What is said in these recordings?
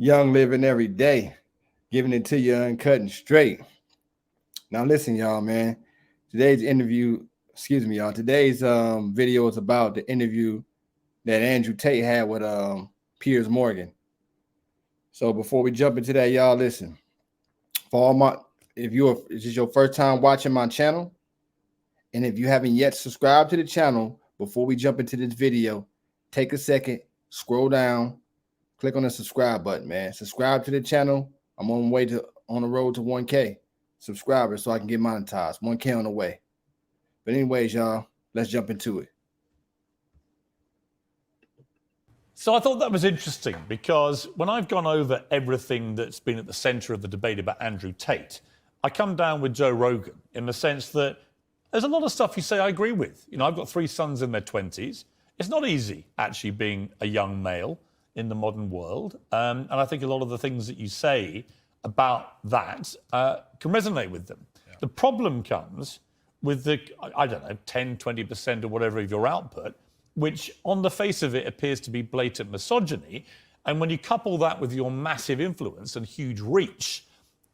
Young living every day, giving it to you uncut and straight. Now listen, y'all, man. Today's interview, excuse me, y'all. Today's video is about the interview that Andrew Tate had with Piers Morgan. So before we jump into that, y'all, listen. For all my, if this is your first time watching my channel, and if you haven't yet subscribed to the channel, before we jump into this video, take a second, scroll down, click on the subscribe button, man. Subscribe to the channel. I'm on the road to 1K subscribers so I can get monetized. 1K on the way. But anyways, y'all, let's jump into it. So I thought that was interesting because when I've gone over everything that's been at the center of the debate about Andrew Tate, I come down with Joe Rogan in the sense that there's a lot of stuff you say I agree with. You know, I've got 3 sons in their 20s. It's not easy actually being a young male in the modern world. And I think a lot of the things that you say about that can resonate with them. Yeah. The problem comes with the, I don't know, 10, 20% or whatever of your output, which on the face of it appears to be blatant misogyny. And when you couple that with your massive influence and huge reach,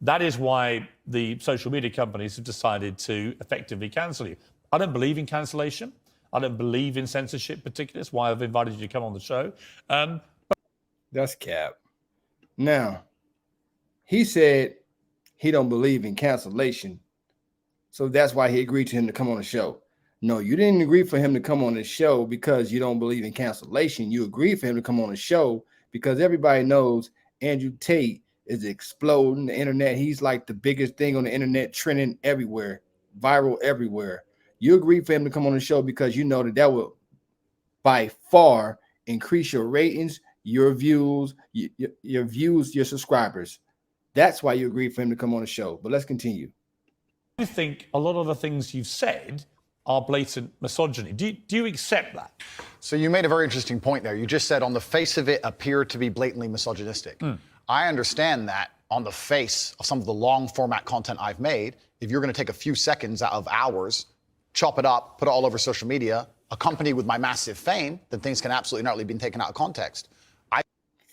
that is why the social media companies have decided to effectively cancel you. I don't believe in cancellation. I don't believe in censorship particularly. That's why I've invited you to come on the show. That's cap. Now, he said he don't believe in cancellation. So that's why he agreed to him to come on the show. No, you didn't agree for him to come on the show because you don't believe in cancellation. You agreed for him to come on the show because everybody knows Andrew Tate is exploding the internet. He's like the biggest thing on the internet, trending everywhere, viral everywhere. You agreed for him to come on the show because you know that will by far increase your ratings, your views, your subscribers. That's why you agreed for him to come on the show. But let's continue. I think a lot of the things you've said are blatant misogyny. Do you accept that? So you made a very interesting point there. You just said on the face of it appear to be blatantly misogynistic. I understand that on the face of some of the long format content I've made, if you're going to take a few seconds out of hours, chop it up, put it all over social media, accompanied with my massive fame, then things can absolutely not be taken out of context.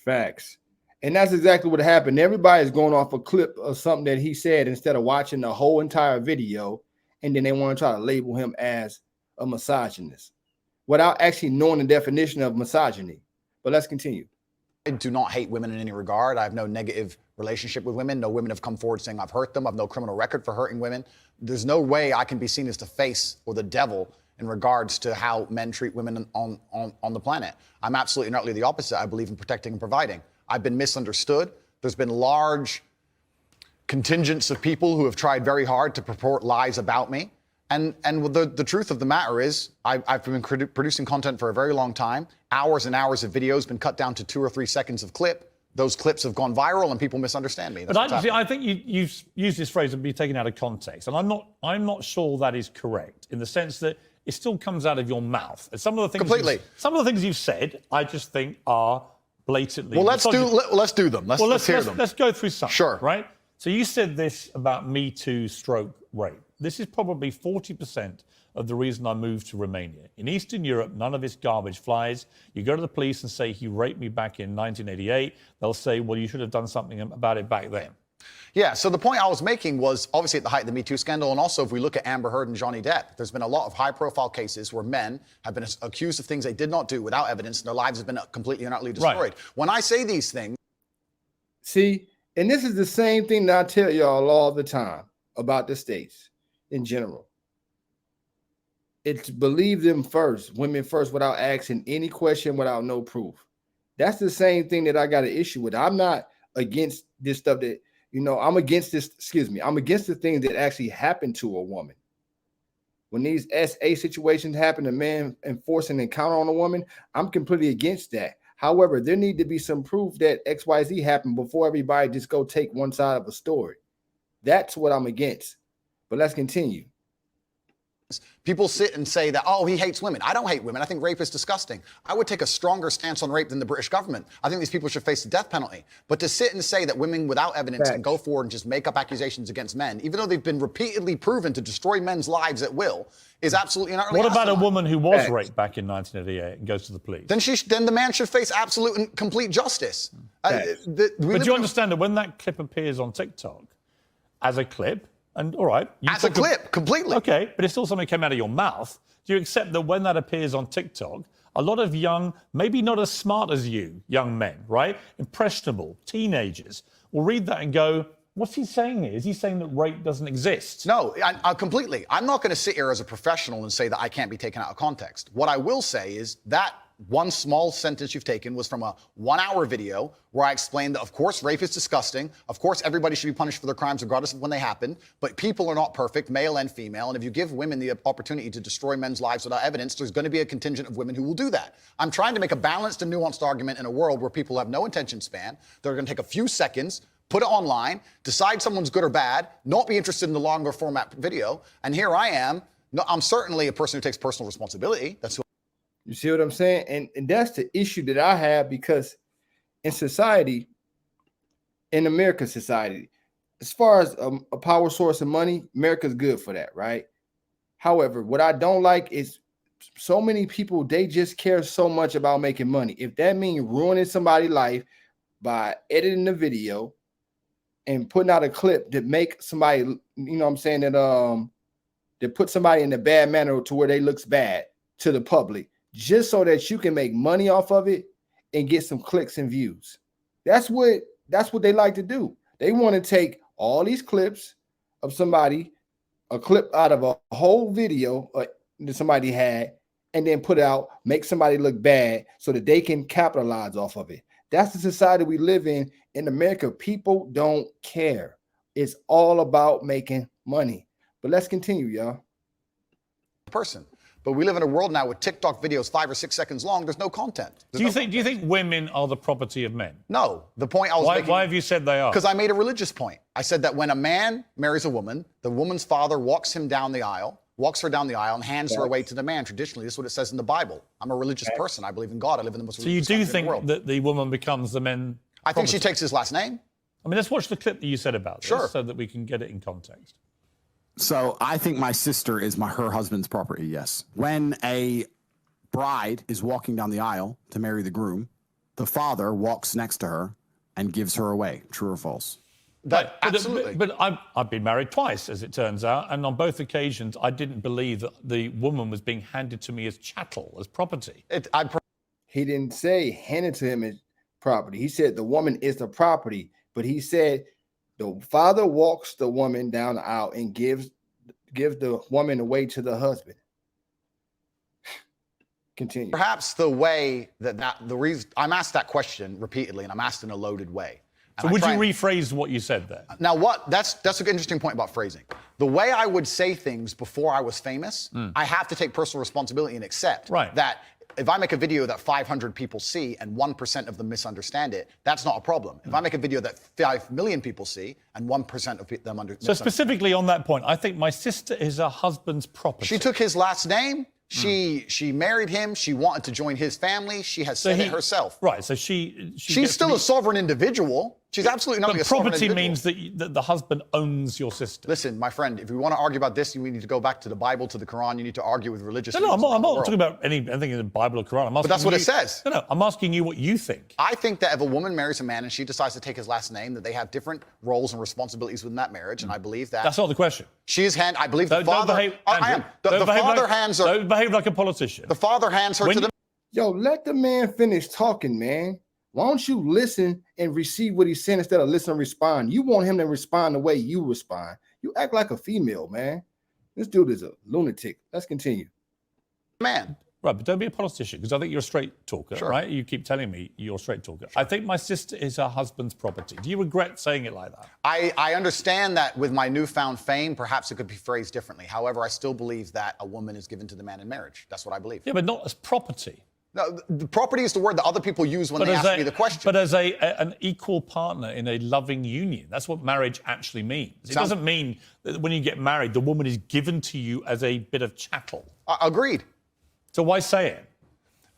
Facts. And that's exactly what happened. Everybody's going off a clip of something that he said instead of watching the whole entire video. And then they want to try to label him as a misogynist without actually knowing the definition of misogyny. But let's continue. I do not hate women in any regard. I have no negative relationship with women. No women have come forward saying I've hurt them. I have no criminal record for hurting women. There's no way I can be seen as the face or the devil in regards to how men treat women on the planet. I'm absolutely and utterly the opposite. I believe in protecting and providing. I've been misunderstood. There's been large contingents of people who have tried very hard to purport lies about me. And the truth of the matter is I've been producing content for a very long time. Hours and hours of videos been cut down to 2 or 3 seconds of clip. Those clips have gone viral and people misunderstand me. But I think you've used this phrase of be taken out of context. And I'm not sure that is correct in the sense that it still comes out of your mouth. And some of the things some of the things you've said, I just think are blatantly. Well, let's do them. Let's hear them. Let's go through some. Sure. Right. So you said this about Me Too stroke rape. This is probably 40% of the reason I moved to Romania. In Eastern Europe, none of this garbage flies. You go to the police and say he raped me back in 1988. They'll say, well, you should have done something about it back then. Yeah, so the point I was making was obviously at the height of the Me Too scandal, and also if we look at Amber Heard and Johnny Depp, there's been a lot of high-profile cases where men have been accused of things they did not do without evidence, and their lives have been completely and utterly destroyed. Right. When I say these things... See, and this is the same thing that I tell y'all all the time about the states in general. It's believe them first, women first, without asking any question, without no proof. That's the same thing that I got an issue with. I'm not against this stuff that... You know, I'm against this, I'm against the things that actually happen to a woman. When these SA situations happen, a man enforcing an encounter on a woman, I'm completely against that. However, there need to be some proof that XYZ happened before everybody just go take one side of a story. That's what I'm against. But let's continue. People sit and say that, oh, he hates women. I don't hate women. I think rape is disgusting. I would take a stronger stance on rape than the British government. I think these people should face the death penalty. But to sit and say that women without evidence can go forward and just make up accusations against men, even though they've been repeatedly proven to destroy men's lives at will, is absolutely not. What about a woman who was raped back in 1988 and goes to the police? Then the man should face absolute and complete justice. But do you understand that when that clip appears on TikTok as a clip, and all right, as a clip, completely. Okay, but it's still something that came out of your mouth. Do you accept that when that appears on TikTok, a lot of young, maybe not as smart as you, young men, right? Impressionable, teenagers, will read that and go, what's he saying here? Is he saying that rape doesn't exist? No, I completely. I'm not going to sit here as a professional and say that I can't be taken out of context. What I will say is that one small sentence you've taken was from a 1-hour video where I explained that, of course, rape is disgusting. Of course, everybody should be punished for their crimes regardless of when they happen. But people are not perfect, male and female. And if you give women the opportunity to destroy men's lives without evidence, there's going to be a contingent of women who will do that. I'm trying to make a balanced and nuanced argument in a world where people have no attention span. They're going to take a few seconds, put it online, decide someone's good or bad, not be interested in the longer format video. And here I am. No, I'm certainly a person who takes personal responsibility. That's who. You see what I'm saying? And that's the issue that I have, because in society, in American society, as far as a power source of money, America's good for that, right? However, what I don't like is so many people, they just care so much about making money. If that means ruining somebody's life by editing the video and putting out a clip that make somebody, you know what I'm saying, that put somebody in a bad manner to where they looks bad to the public, just so that you can make money off of it and get some clicks and views. That's what they like to do. They want to take all these clips of somebody, a clip out of a whole video that somebody had, and then put it out, make somebody look bad so that they can capitalize off of it. That's the society we live in. In America, people don't care. It's all about making money. But let's continue, y'all. Person. But we live in a world now with TikTok videos 5 or 6 seconds long. There's no content. Do you think women are the property of men? No. The point I was making. Why have you said they are? Because I made a religious point. I said that when a man marries a woman, the woman's father walks her down the aisle, and hands her away to the man. Traditionally, this is what it says in the Bible. I'm a religious person. I believe in God. I live in the most religious country in the world. So you do think that the woman becomes the men? I think she takes his last name. I mean, let's watch the clip that you said about this so that we can get it in context. So I think my sister is her husband's property, yes. When a bride is walking down the aisle to marry the groom, the father walks next to her and gives her away. True or false? Absolutely. But I've been married twice, as it turns out, and on both occasions, I didn't believe that the woman was being handed to me as chattel, as property. He didn't say handed to him as property. He said the woman is the property, but he said the father walks the woman down the aisle and gives the woman away to the husband. Continue. Perhaps the way the reason I'm asked that question repeatedly, and I'm asked in a loaded way. So would you rephrase what you said there? Now, that's an interesting point about phrasing. The way I would say things before I was famous, I have to take personal responsibility and accept that if I make a video that 500 people see and 1% of them misunderstand it, that's not a problem. If I make a video that 5 million people see and 1% of them understand. So specifically on that point, I think my sister is her husband's property. She took his last name. She married him. She wanted to join his family. She has said it herself. Right. So she's still a sovereign individual. She's absolutely not a sovereign individual. Property means that the husband owns your sister. Listen, my friend, if we want to argue about this, we need to go back to the Bible, to the Quran. You need to argue with religious. No, I'm not talking about anything in the Bible or Quran. But that's what it says. No, I'm asking you what you think. I think that if a woman marries a man and she decides to take his last name, that they have different roles and responsibilities within that marriage, and I believe that. That's not the question. I believe the father. The father hands her. Don't behave like a politician. The father hands her to the. Yo, let the man finish talking, man. Why don't you listen and receive what he's saying instead of listen and respond? You want him to respond the way you respond. You act like a female, man. This dude is a lunatic. Let's continue. Man. Right, but don't be a politician, because I think you're a straight talker, right? You keep telling me you're a straight talker. I think my sister is her husband's property. Do you regret saying it like that? I understand that with my newfound fame, perhaps it could be phrased differently. However, I still believe that a woman is given to the man in marriage. That's what I believe. Yeah, but not as property. No, the property is the word that other people use when they ask me the question. But as an equal partner in a loving union, that's what marriage actually means. It doesn't mean that when you get married, the woman is given to you as a bit of chattel. Agreed. So why say it?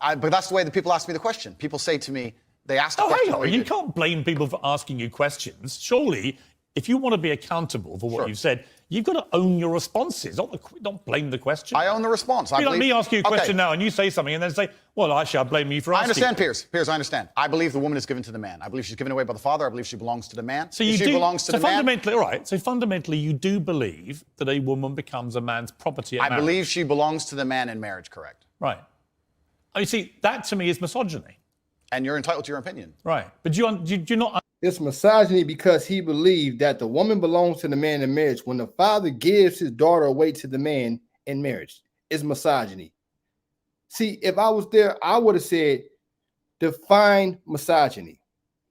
But that's the way that people ask me the question. People say to me, they ask the Oh, question. hang on. You can't blame people for asking you questions. Surely, if you want to be accountable for what you've said, you've got to own your responses, not blame the question. I own the response. You like me asking you a question now and you say something and then say, well, actually, I blame you for asking. I understand, Piers. Piers, I understand. I believe the woman is given to the man. I believe she's given away by the father. I believe she belongs to the man. So she belongs to the man. Fundamentally, all right. So fundamentally, you do believe that a woman becomes a man's property at marriage. I believe she belongs to the man in marriage, correct. Right. Oh, you see, that to me is misogyny. And you're entitled to your opinion. Right. But do you not... It's misogyny because he believed that the woman belongs to the man in marriage. When the father gives his daughter away to the man in marriage, it's misogyny. See, if I was there, I would have said, define misogyny.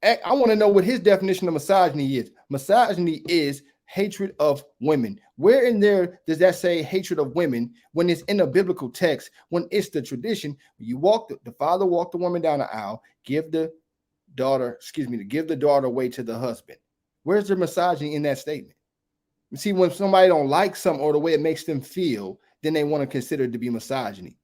I want to know what his definition of misogyny is. Misogyny is hatred of women. Where in there does that say hatred of women when it's in a biblical text, when it's the tradition? You the father walked the woman down the aisle, give the daughter away to the husband. Where's the misogyny in that statement? You see, when somebody don't like something or the way it makes them feel, then they want to consider it to be misogyny.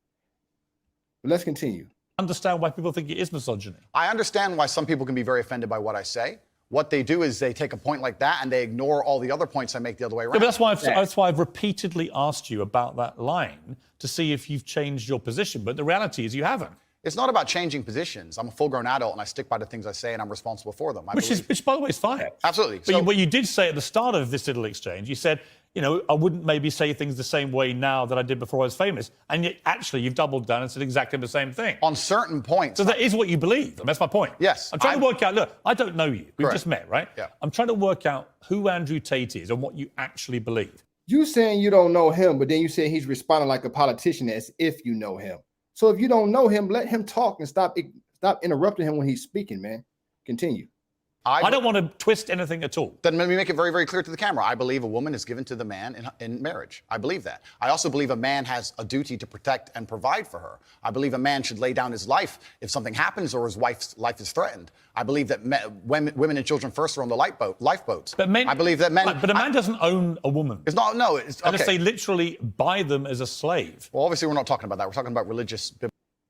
But let's continue. Understand why people think it is misogyny. I understand why some people can be very offended by what I say. What they do is they take a point like that and they ignore all the other points I make the other way around. Yeah, but that's why I've repeatedly asked you about that line to see if you've changed your position. But the reality is you haven't. It's not about changing positions. I'm a full-grown adult and I stick by the things I say and I'm responsible for them. Which, by the way, is fine. Absolutely. But what you did say at the start of this little exchange, you said, you know, I wouldn't maybe say things the same way now that I did before I was famous. And yet, actually, you've doubled down and said exactly the same thing. On certain points. So that is what you believe. And that's my point. Yes. I'm trying to work out, look, I don't know you. We've just met, right? Yeah. I'm trying to work out who Andrew Tate is and what you actually believe. You saying you don't know him, but then you say he's responding like a politician as if you know him. So if you don't know him, let him talk and stop interrupting him when he's speaking, man. Continue. I don't want to twist anything at all. Then let me make it very, very clear to the camera. I believe a woman is given to the man in marriage. I believe that. I also believe a man has a duty to protect and provide for her. I believe a man should lay down his life if something happens or his wife's life is threatened. I believe that women and children first are on the lifeboats. But men, I believe that men... But a man doesn't own a woman. It's not, no. It's, unless they literally buy them as a slave. Well, obviously we're not talking about that. We're talking about religious...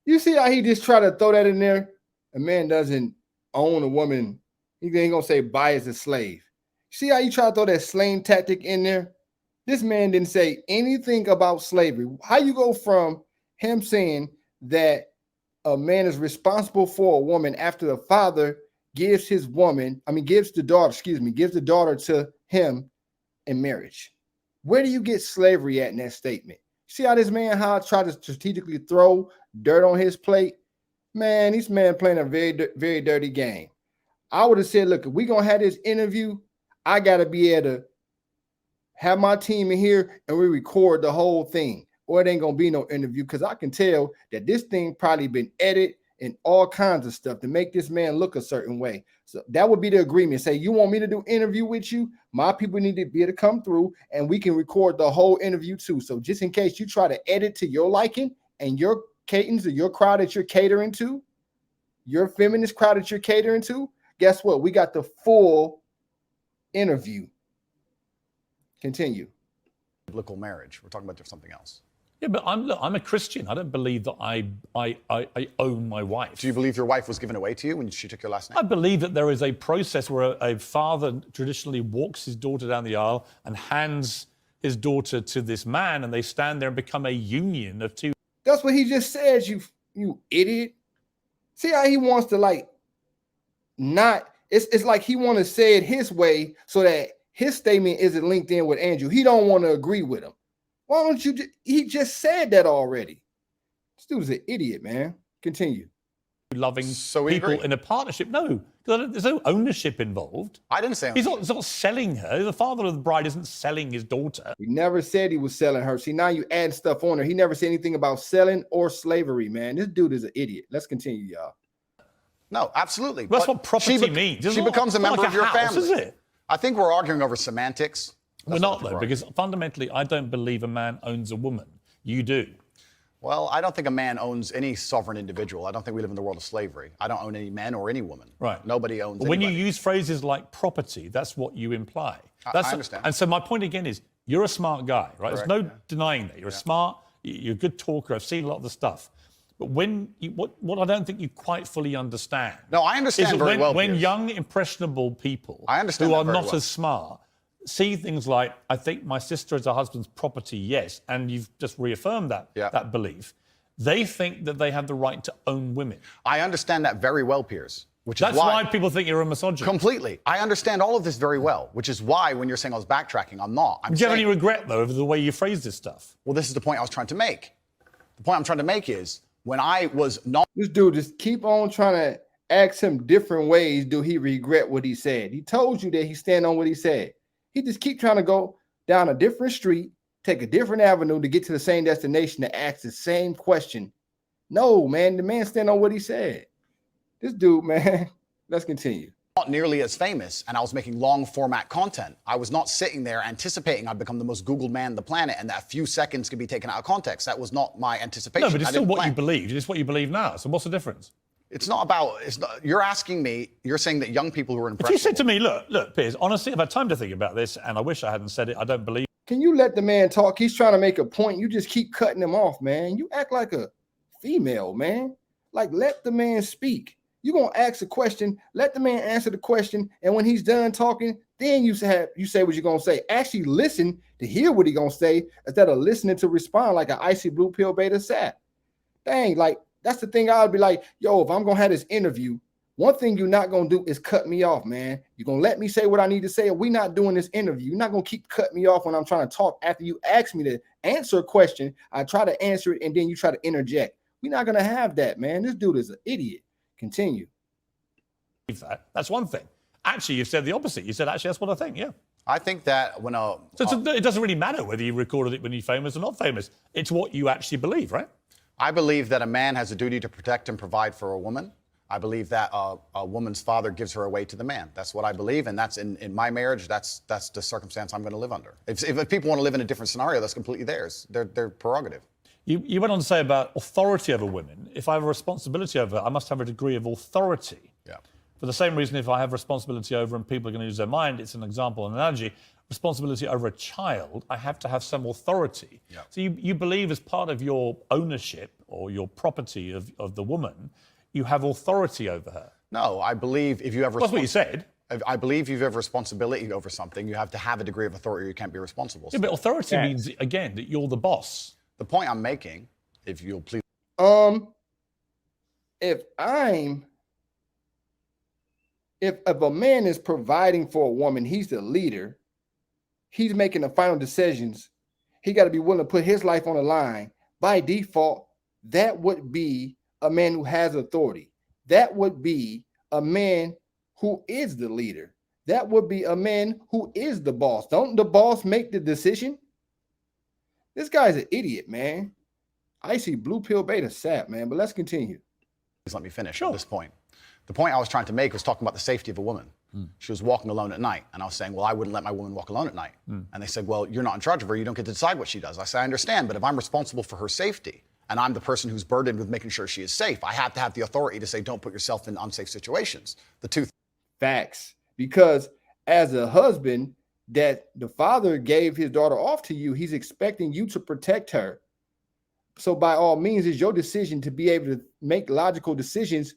You see how he just tried to throw that in there? A man doesn't own a woman. He ain't gonna say buy as a slave. See how you try to throw that slave tactic in there? This man didn't say anything about slavery. How you go from him saying that a man is responsible for a woman after the father gives the daughter to him in marriage? Where do you get slavery at in that statement? See how this man tried to strategically throw dirt on his plate? Man, this man playing a very, very dirty game. I would have said, look, if we're going to have this interview, I got to be able to have my team in here and we record the whole thing, or it ain't going to be no interview, because I can tell that this thing probably been edited and all kinds of stuff to make this man look a certain way. So that would be the agreement. Say, you want me to do interview with you? My people need to be able to come through and we can record the whole interview too. So just in case you try to edit to your liking and your cadence or your crowd that you're catering to, your feminist crowd that you're catering to, guess what? We got the full interview. Continue. Biblical marriage. We're talking about something else. Yeah, but I'm a Christian. I don't believe that I own my wife. Do you believe your wife was given away to you when she took your last name? I believe that there is a process where a father traditionally walks his daughter down the aisle and hands his daughter to this man, and they stand there and become a union of two. That's what he just said, you idiot. See how he wants to it's like he want to say it his way so that his statement isn't linked in with Andrew. He don't want to agree with him. Why don't you he just said that already. This dude's an idiot, man. Continue. Loving people in a partnership. No, there's no ownership involved. I didn't say ownership. He's not selling her. The father of the bride isn't selling his daughter. He never said he was selling her. See, now you add stuff on her. He never said anything about selling or slavery, man. This dude is an idiot. Let's continue, y'all. No, absolutely. That's what property means. She becomes a member of your family. Is it? I think we're arguing over semantics. We're not, though, because fundamentally, I don't believe a man owns a woman. You do. Well, I don't think a man owns any sovereign individual. I don't think we live in the world of slavery. I don't own any men or any woman. Right. Nobody owns When anybody. you use phrases like property, that's what you imply. I understand. And so my point again is, you're a smart guy, right? Correct, There's no denying that. You're a smart, you're a good talker. I've seen a lot of the stuff. But what I don't think you quite fully understand. No, I understand very well, when Piers. young, impressionable people I understand who that are very not well. as smart see things like, I think my sister is her husband's property, yes, and you've just reaffirmed that belief. They think that they have the right to own women. I understand that very well, Piers. That's why people think you're a misogynist. Completely. I understand all of this very well, which is why when you're saying I was backtracking, I'm not. Do you have any regret, though, over the way you phrased this stuff? Well, this is the point I was trying to make. The point I'm trying to make is when I was not. This dude just keep on trying to ask him different ways. Do he regret what he said? He told you that he stand on what he said. He just keep trying to go down a different street, take a different avenue to get to the same destination to ask the same question. No, man, the man stand on what he said. This dude, man, let's continue. Not nearly as famous, and I was making long format content. I was not sitting there anticipating I'd become the most Googled man on the planet and that a few seconds could be taken out of context. That was not my anticipation. No, but it's I still didn't what you plan. believed. It's what you believe now. So what's the difference? It's not about, you're asking me, you're saying that young people who are If impressionable. you said to me, look, Piers, honestly, I've had time to think about this, and I wish I hadn't said it. I don't believe. Can you let the man talk? He's trying to make a point. You just keep cutting him off, man. You act like a female, man. Like, let the man speak. You're going to ask a question, let the man answer the question, and when he's done talking, then you say what you're going to say. Actually listen to hear what he's going to say instead of listening to respond like an icy blue pill beta sat. Dang, like, that's the thing. I'd be like, yo, if I'm going to have this interview, one thing you're not going to do is cut me off, man. You're going to let me say what I need to say, or we're not doing this interview. You're not going to keep cutting me off when I'm trying to talk. After you ask me to answer a question, I try to answer it, and then you try to interject. We're not going to have that, man. This dude is an idiot. Continue. that. That's one thing. Actually, you said the opposite. You said, actually, that's what I think, yeah. I think that when a... So it doesn't really matter whether you recorded it when you're famous or not famous. It's what you actually believe, right? I believe that a man has a duty to protect and provide for a woman. I believe that a woman's father gives her away to the man. That's what I believe, and that's in my marriage. That's the circumstance I'm going to live under. If people want to live in a different scenario, that's completely theirs. Their prerogative. You went on to say about authority over women. If I have a responsibility over her, I must have a degree of authority. Yeah. For the same reason, if I have responsibility over and people are going to use their mind, it's an example, an analogy. Responsibility over a child, I have to have some authority. Yeah. So you believe as part of your ownership or your property of the woman, you have authority over her. No, I believe if you have... That's what you said. I believe if you have responsibility over something, you have to have a degree of authority or you can't be responsible. Yeah, but authority means, again, that you're the boss. The point I'm making, if you'll please... If a man is providing for a woman, he's the leader. He's making the final decisions. He got to be willing to put his life on the line. By default, that would be a man who has authority. That would be a man who is the leader. That would be a man who is the boss. Don't the boss make the decision? This guy's an idiot, man. I see blue pill beta sap, man, but let's continue. Please let me finish at this point. The point I was trying to make was talking about the safety of a woman. She was walking alone at night, and I was saying, well, I wouldn't let my woman walk alone at night. And they said, well, you're not in charge of her. You don't get to decide what she does. I said, I understand, but if I'm responsible for her safety, and I'm the person who's burdened with making sure she is safe, I have to have the authority to say, don't put yourself in unsafe situations. The two Facts. Because as a husband that the father gave his daughter off to you, he's expecting you to protect her. So by all means, it's your decision to be able to make logical decisions.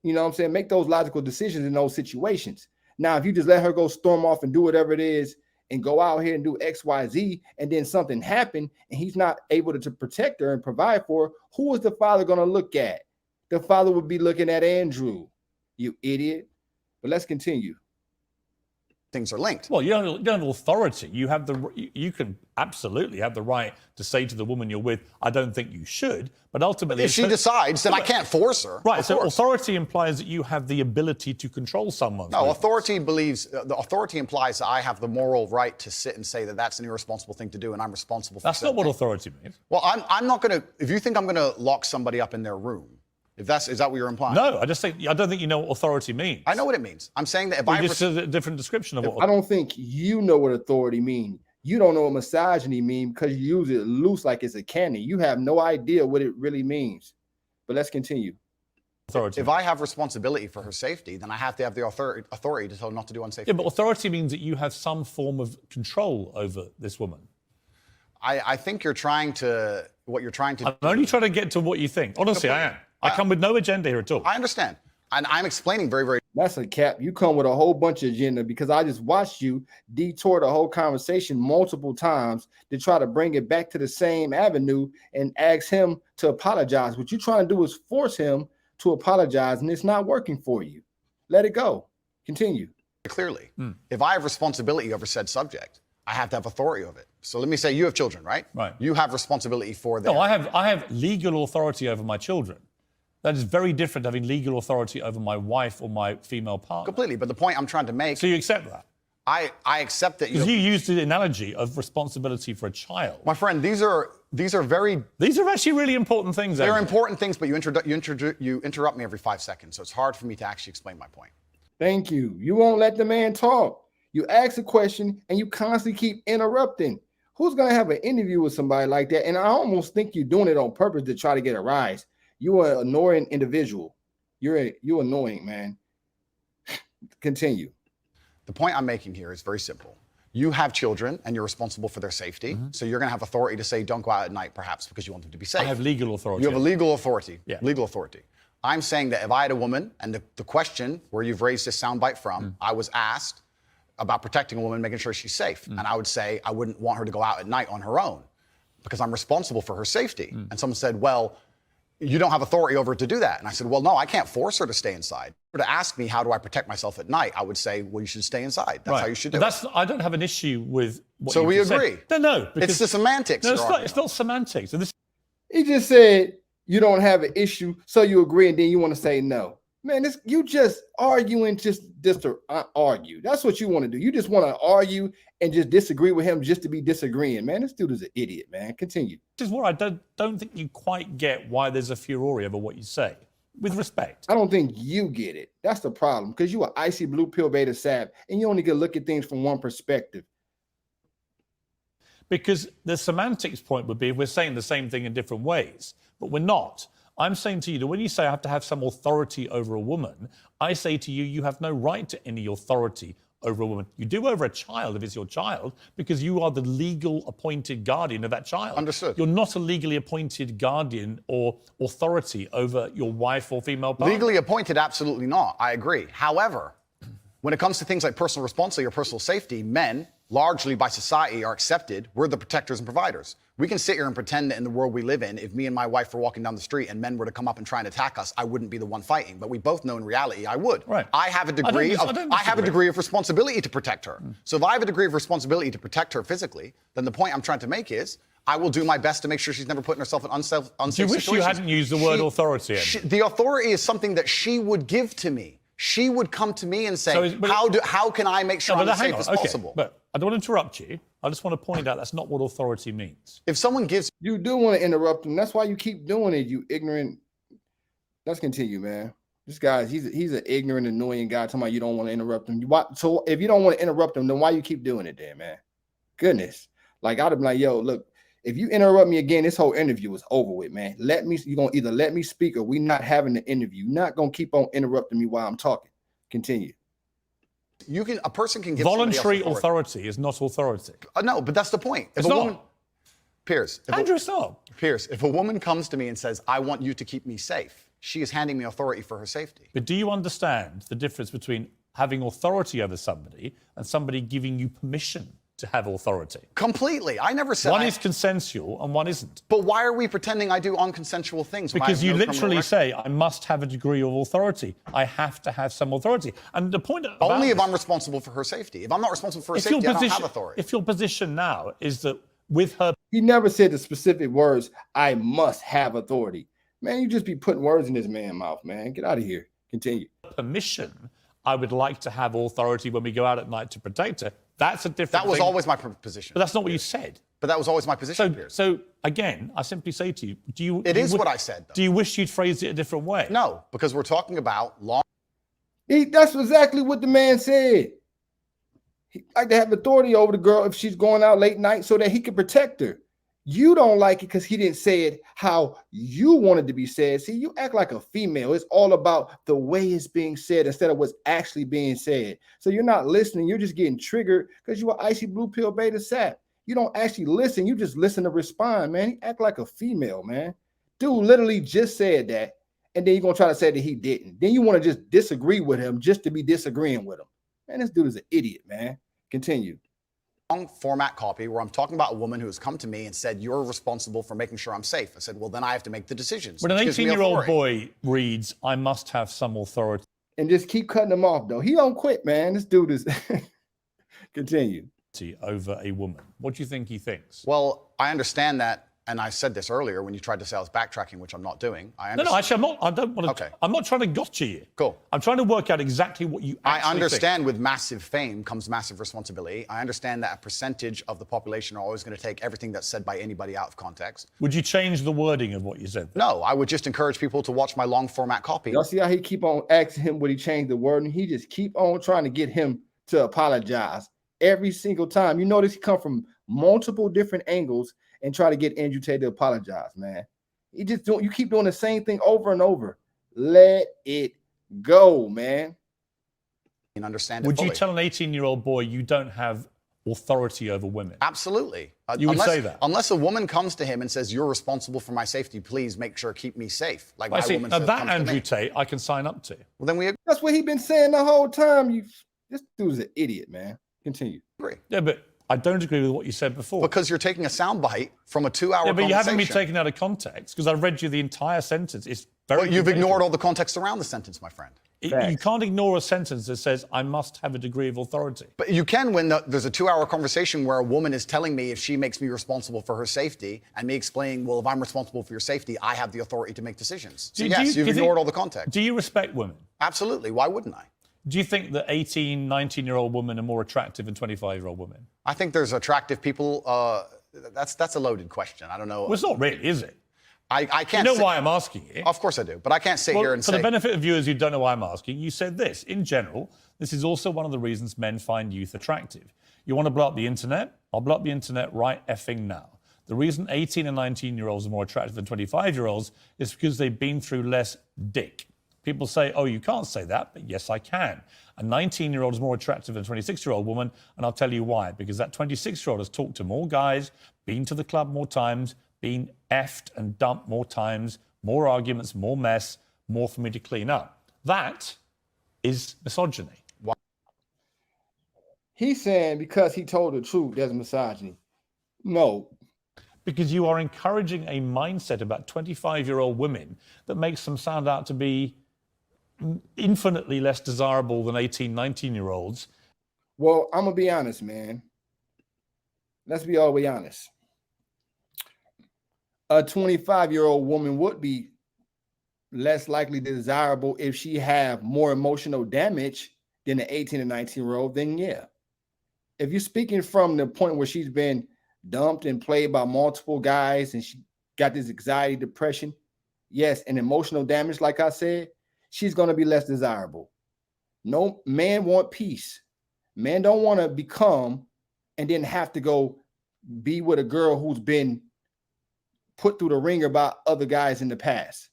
You know what I'm saying? Make those logical decisions in those situations. Now, if you just let her go storm off and do whatever it is and go out here and do X, Y, Z, and then something happened and he's not able to protect her and provide for her, who is the father going to look at? The father would be looking at Andrew, you idiot. But let's continue. things are linked. Well, you don't have authority. You have you can absolutely have the right to say to the woman you're with, I don't think you should, but ultimately... If she decides, then I can't force her. Right, so authority implies that you have the ability to control someone. No, authority implies that I have the moral right to sit and say that that's an irresponsible thing to do and I'm responsible for That's not what authority means. Well, I'm not going to... If you think I'm going to lock somebody up in their room, is that what you're implying? No, I don't think you know what authority means. I know what it means. I'm saying that if I just a different description of what... I don't think you know what authority means. You don't know what misogyny means because you use it loose like it's a cannon. You have no idea what it really means. But let's continue. If I have responsibility for her safety, then I have to have the authority to tell her not to do unsafe Yeah, things. but authority means that you have some form of control over this woman. I think you're trying to, what you're trying to I'm only trying to get to what you think. Honestly, I am. I come with no agenda here at all. I understand. And I'm explaining very, very. That's a cap. You come with a whole bunch of agenda because I just watched you detour the whole conversation multiple times to try to bring it back to the same avenue and ask him to apologize. What you're trying to do is force him to apologize, and it's not working for you. Let it go. Continue. Clearly, if I have responsibility over said subject, I have to have authority over it. So let me say you have children, right? Right. You have responsibility for them. No, I have legal authority over my children. That is very different to having legal authority over my wife or my female partner. Completely. But the point I'm trying to make. So you accept that? I accept that Because you used the analogy of responsibility for a child. My friend, these are very. These are actually really important things. They're Andrew. important things, but you interrupt me every 5 seconds, so it's hard for me to actually explain my point. Thank you. You won't let the man talk. You ask a question and you constantly keep interrupting. Who's gonna have an interview with somebody like that? And I almost think you're doing it on purpose to try to get a rise. You're an annoying individual. You're annoying, man. Continue. The point I'm making here is very simple. You have children and you're responsible for their safety. So you're going to have authority to say, don't go out at night, perhaps because you want them to be safe. I have legal authority. You have a legal authority. Yeah. Legal authority. I'm saying that if I had a woman, and the question where you've raised this soundbite from, I was asked about protecting a woman, making sure she's safe. And I would say I wouldn't want her to go out at night on her own because I'm responsible for her safety. And someone said, well, you don't have authority over her to do that. And I said, well, no, I can't force her to stay inside. If her to ask me, how do I protect myself at night? I would say, well, you should stay inside. That's how you should do it. I don't have an issue with what So you we just agree. Said. No, It's the semantics. No, it's not semantics. And this, He just said you don't have an issue, so you agree, and then you want to say no. Man, you just arguing just to argue. That's what you want to do. You just want to argue and just disagree with him just to be disagreeing. Man, this dude is an idiot, man. Continue. is where I don't think you quite get why there's a furore over what you say. With respect. I don't think you get it. That's the problem, because you are icy blue pill beta sap, and you only can look at things from one perspective. Because the semantics point would be if we're saying the same thing in different ways, but we're not. I'm saying to you that when you say I have to have some authority over a woman, I say to you, you have no right to any authority over a woman. You do over a child if it's your child, because you are the legal appointed guardian of that child. Understood. You're not a legally appointed guardian or authority over your wife or female partner. Legally appointed, absolutely not. I agree. However, when it comes to things like personal responsibility or personal safety, men, largely by society, are accepted. We're the protectors and providers. We can sit here and pretend that in the world we live in, if me and my wife were walking down the street and men were to come up and try and attack us, I wouldn't be the one fighting. But we both know in reality I would. Right. I have a degree of responsibility to protect her. So if I have a degree of responsibility to protect her physically, then the point I'm trying to make is I will do my best to make sure she's never putting herself in unsafe situations. Do you wish you hadn't used the word authority? The authority is something that she would give to me. She would come to me and say, how can I make sure I'm as safe as possible? But I don't want to interrupt you. I just want to point out that's not what authority means. If someone gives... You do want to interrupt him. That's why you keep doing it, you ignorant. Let's continue, man. This guy, he's an ignorant, annoying guy talking about you don't want to interrupt him. So if you don't want to interrupt him, then why you keep doing it then, man? Goodness. Like, I'd have been like, yo, look, if you interrupt me again, this whole interview is over with, man. You're going to either let me speak or we not having the interview. You're not going to keep on interrupting me while I'm talking. Continue. A person can give voluntary authority is not authority. No, but that's the point. It's not. Piers. Andrew, it's not. Piers, if a woman comes to me and says, I want you to keep me safe, she is handing me authority for her safety. But do you understand the difference between having authority over somebody and somebody giving you permission to have authority? Completely. I never said one is consensual and one isn't. But why are we pretending I do unconsensual things? Because you literally say, I must have a degree of authority. I have to have some authority. And the point about only if I'm responsible for her safety. If I'm not responsible for her safety, I don't have authority. If your position now is that with her... He never said the specific words, I must have authority. Man, you just be putting words in this man's mouth, man. Get out of here. Continue. Permission, I would like to have authority when we go out at night to protect her. That's a different thing. That was always my position. But that's not what you said. But that was always my position, Piers. So again, I simply say to you, It is what I said, though. Do you wish you'd phrased it a different way? No, because we're talking about law. That's exactly what the man said. He like to have authority over the girl if she's going out late night so that he can protect her. You don't like it because he didn't say it how you wanted to be said. See, you act like a female. It's all about the way it's being said instead of what's actually being said. So you're not listening. You're just getting triggered because you're an icy blue pill beta sap. You don't actually listen. You just listen to respond, man. You act like a female, man. Dude literally just said that, and then you're going to try to say that he didn't. Then you want to just disagree with him just to be disagreeing with him. Man, this dude is an idiot, man. Continue. Long format copy where I'm talking about a woman who has come to me and said, you're responsible for making sure I'm safe. I said, well, then I have to make the decisions. When an 18-year-old boy reads, I must have some authority. And just keep cutting him off, though. He don't quit, man. This dude is... Continue. Over a woman. What do you think he thinks? Well, I understand that, and I said this earlier when you tried to say I was backtracking, which I'm not doing. No, actually, I'm not. I don't want to. Okay. I'm not trying to gotcha you. Cool. I'm trying to work out exactly what you actually I understand think. with massive fame comes massive responsibility. I understand that a percentage of the population are always going to take everything that's said by anybody out of context. Would you change the wording of what you said? No, I would just encourage people to watch my long format copy. Y'all see how he keep on asking him would he change the word, and he just keep on trying to get him to apologize every single time. You notice he come from multiple different angles and try to get Andrew Tate to apologize, man. You keep doing the same thing over and over. Let it go, man. And understand it Would fully. you tell an 18-year-old boy you don't have authority over women? Absolutely. You would say that? Unless a woman comes to him and says, you're responsible for my safety, please make sure, keep me safe. Like my woman now says, that comes to Andrew me. Tate, I can sign up to. Well, then we That's what he been saying the whole time. This dude's an idiot, man. Continue. agree. Yeah, but I don't agree with what you said before. Because you're taking a soundbite from a 2-hour yeah, but you haven't been conversation. taken out of context because I've read you the entire sentence. It's very. But you've ignored all the context around the sentence, my friend. You can't ignore a sentence that says, I must have a degree of authority. But you can when there's a 2-hour conversation where a woman is telling me if she makes me responsible for her safety and me explaining, well, if I'm responsible for your safety, I have the authority to make decisions. So yes, you've ignored all the context. Do you respect women? Absolutely. Why wouldn't I? Do you think that 18, 19-year-old women are more attractive than 25-year-old women? I think there's attractive people. That's a loaded question. I don't know. Well, it's not really, is it? I can't. You know why I'm asking you? Of course I do, but I can't sit here and for say. the benefit of viewers who don't know why I'm asking, you said this. In general, this is also one of the reasons men find youth attractive. You want to blow up the internet? I'll blow up the internet right effing now. The reason 18 and 19-year-olds are more attractive than 25-year-olds is because they've been through less dick. People say, oh, you can't say that, but yes, I can. A 19-year-old is more attractive than a 26-year-old woman, and I'll tell you why. Because that 26-year-old has talked to more guys, been to the club more times, been effed and dumped more times, more arguments, more mess, more for me to clean up. That is misogyny. He's saying because he told the truth, there's misogyny. No. Because you are encouraging a mindset about 25-year-old women that makes them sound out to be infinitely less desirable than 18, 19-year-olds. Well, I'm going to be honest, man. Let's be all the way honest. A 25-year-old woman would be less likely desirable if she have more emotional damage than an 18 and 19-year-old, then yeah. If you're speaking from the point where she's been dumped and played by multiple guys and she got this anxiety, depression, yes, and emotional damage, like I said, she's going to be less desirable. No, man want peace. Man don't want to become and then have to go be with a girl who's been put through the ringer by other guys in the past.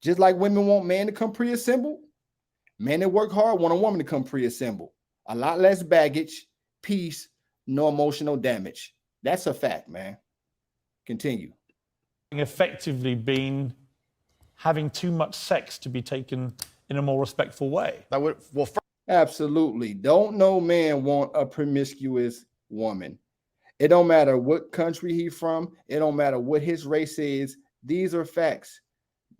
Just like women want man to come pre-assembled, men that work hard want a woman to come pre-assembled. A lot less baggage, peace, no emotional damage. That's a fact, man. Continue. Effectively been having too much sex to be taken in a more respectful way. That would, well, Absolutely. Don't no man want a promiscuous woman. It don't matter what country he's from. It don't matter what his race is. These are facts.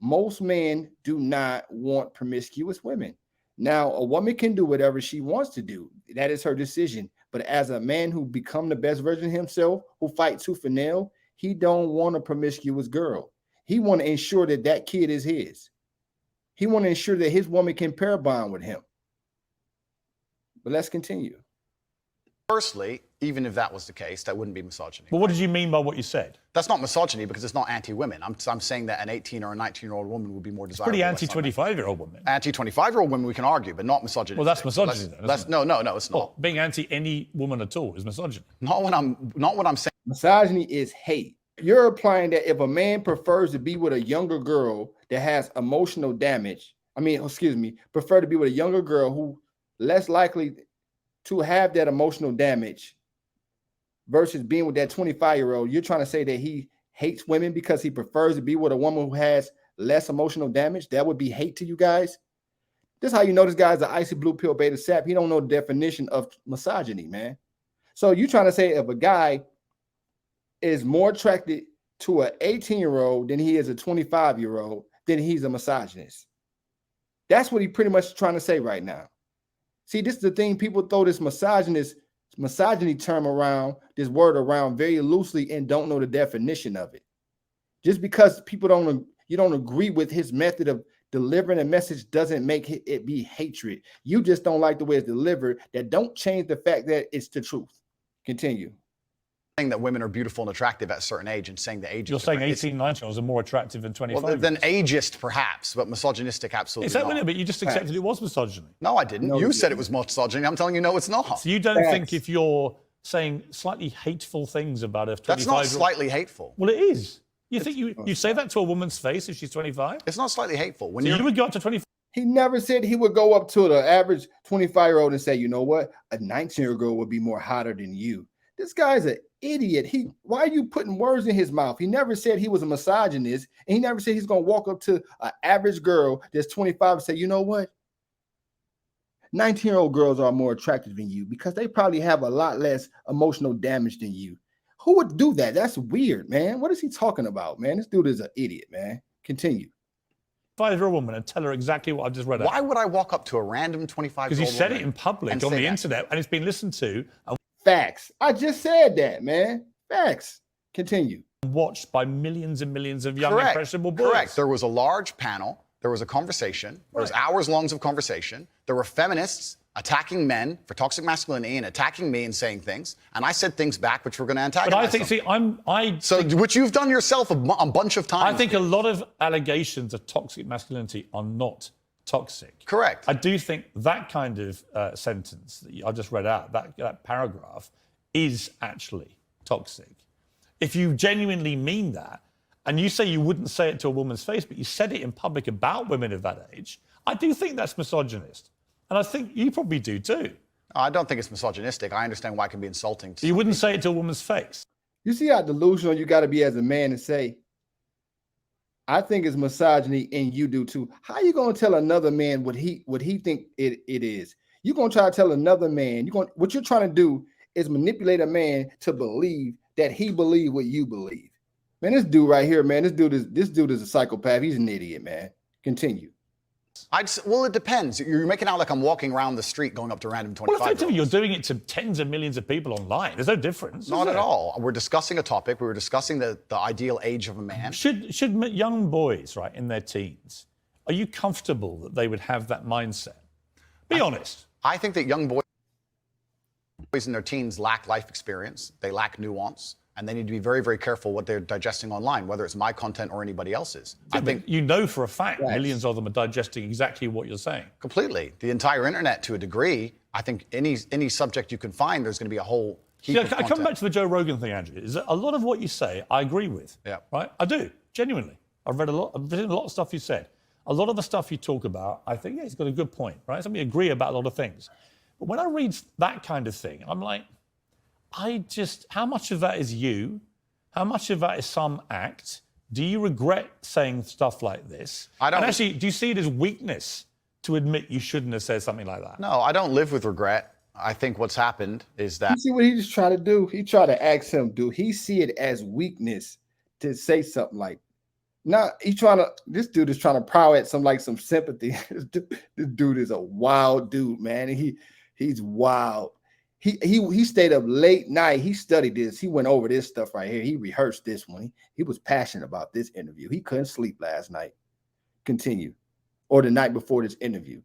Most men do not want promiscuous women. Now, a woman can do whatever she wants to do. That is her decision. But as a man who become the best version of himself, who fight tooth and nail, he don't want a promiscuous girl. He want to ensure that that kid is his. He want to ensure that his woman can pair bond with him. But let's continue. Firstly, even if that was the case, that wouldn't be misogyny. Well, what did you mean by what you said? That's not misogyny because it's not anti-women. I'm saying that an 18 or a 19-year-old woman would be more desirable. Pretty anti-25-year-old woman. Anti-25-year-old women we can argue, but not misogyny. Well, that's misogyny then, isn't it? No, it's not. Well, being anti any woman at all is misogyny. Not what I'm saying. Misogyny is hate. You're implying that if a man prefers to be with a younger girl that has emotional damage, prefer to be with a younger girl who less likely to have that emotional damage versus being with that 25-year-old, you're trying to say that he hates women because he prefers to be with a woman who has less emotional damage? That would be hate to you guys? This is how you know this guy's an icy blue pill beta sap. He don't know the definition of misogyny, man. So you're trying to say if a guy is more attracted to an 18-year-old than he is a 25-year-old, then he's a misogynist. That's what he pretty much trying to say right now. See, this is the thing. People throw this misogyny term around, this word around very loosely and don't know the definition of it. Just because you don't agree with his method of delivering a message doesn't make it be hatred. You just don't like the way it's delivered. That don't change the fact that it's the truth. Continue. That women are beautiful and attractive at a certain age and saying the age You're is saying different. 18, 19 are more attractive than 25. Well, than ageist, perhaps, but misogynistic, absolutely Is that not. but you just accepted it was misogyny. No, I didn't. No, You you said didn't. it was misogyny. I'm telling you, no, it's not. So you don't think if you're saying slightly hateful things about a 25-year-old... That's not slightly hateful. Well, it is. You think you say that to a woman's face if she's 25? It's not slightly hateful. When So you would go up to 25. He never said he would go up to the average 25-year-old and say, you know what? A 19-year-old girl would be more hotter than you. This guy's an idiot. Why are you putting words in his mouth? He never said he was a misogynist, and he never said he's going to walk up to an average girl that's 25 and say, you know what? 19-year-old girls are more attractive than you because they probably have a lot less emotional damage than you. Who would do that? That's weird, man. What is he talking about, man? This dude is an idiot, man. Continue. 25-year-old woman and tell her exactly what I just read out. Why would I walk up to a random 25-year-old Because you said woman it in public and on say the that? internet, and it's been listened to and Facts. I just said that, man. Facts. Continue. watched by millions and millions of young, Correct. impressionable boys. Correct. There was a large panel. There was a conversation. There was hours long of conversation. There were feminists attacking men for toxic masculinity and attacking me and saying things. And I said things back which were going to antagonize But I think, which you've done yourself a bunch of times. I think a lot of allegations of toxic masculinity are not toxic. Correct. I do think that kind of sentence that I just read out, that paragraph, is actually toxic. If you genuinely mean that, and you say you wouldn't say it to a woman's face, but you said it in public about women of that age, I do think that's misogynist. And I think you probably do too. I don't think it's misogynistic. I understand why it can be insulting to You some wouldn't people. say it to a woman's face. You see how delusional you got to be as a man to say, I think it's misogyny and you do too. How you going to tell another man what he think it is? You're going to try to tell another man, what you're trying to do is manipulate a man to believe that he believe what you believe. Man, this dude right here, man, this dude is a psychopath. He's an idiot, man. Continue. Well, it depends. You're making out like I'm walking around the street going up to random 25 Well, effectively, you're doing it to tens of millions of people online. There's no difference. Not is at there? all. We're discussing a topic. We were discussing the ideal age of a man. Should young boys, right, in their teens, are you comfortable that they would have that mindset? Be honest. I think that young boys in their teens lack life experience. They lack nuance. And they need to be very, very careful what they're digesting online, whether it's my content or anybody else's. I think You know for a fact millions of them are digesting exactly what you're saying. completely. The entire internet, to a degree, I think any subject you can find, there's going to be a whole heap See, of I come content. back to the Joe Rogan thing, Andrew. Is that a lot of what you say, I agree with. Yeah. Right? I do, genuinely. I've written a lot of stuff you said. A lot of the stuff you talk about, I think, he's got a good point, right? So we agree about a lot of things. But when I read that kind of thing, I'm like, how much of that is you? How much of that is some act? Do you regret saying stuff like this? I don't. And actually, do you see it as weakness to admit you shouldn't have said something like that? No, I don't live with regret. I think what's happened is that You see what he just tried to do? He tried to ask him, do he see it as weakness to say something like, this dude is trying to prowl at some sympathy. This dude is a wild dude, man. He's wild. He stayed up late night. He studied this. He went over this stuff right here. He rehearsed this one. He was passionate about this interview. He couldn't sleep last night. Continue. Or the night before this interview.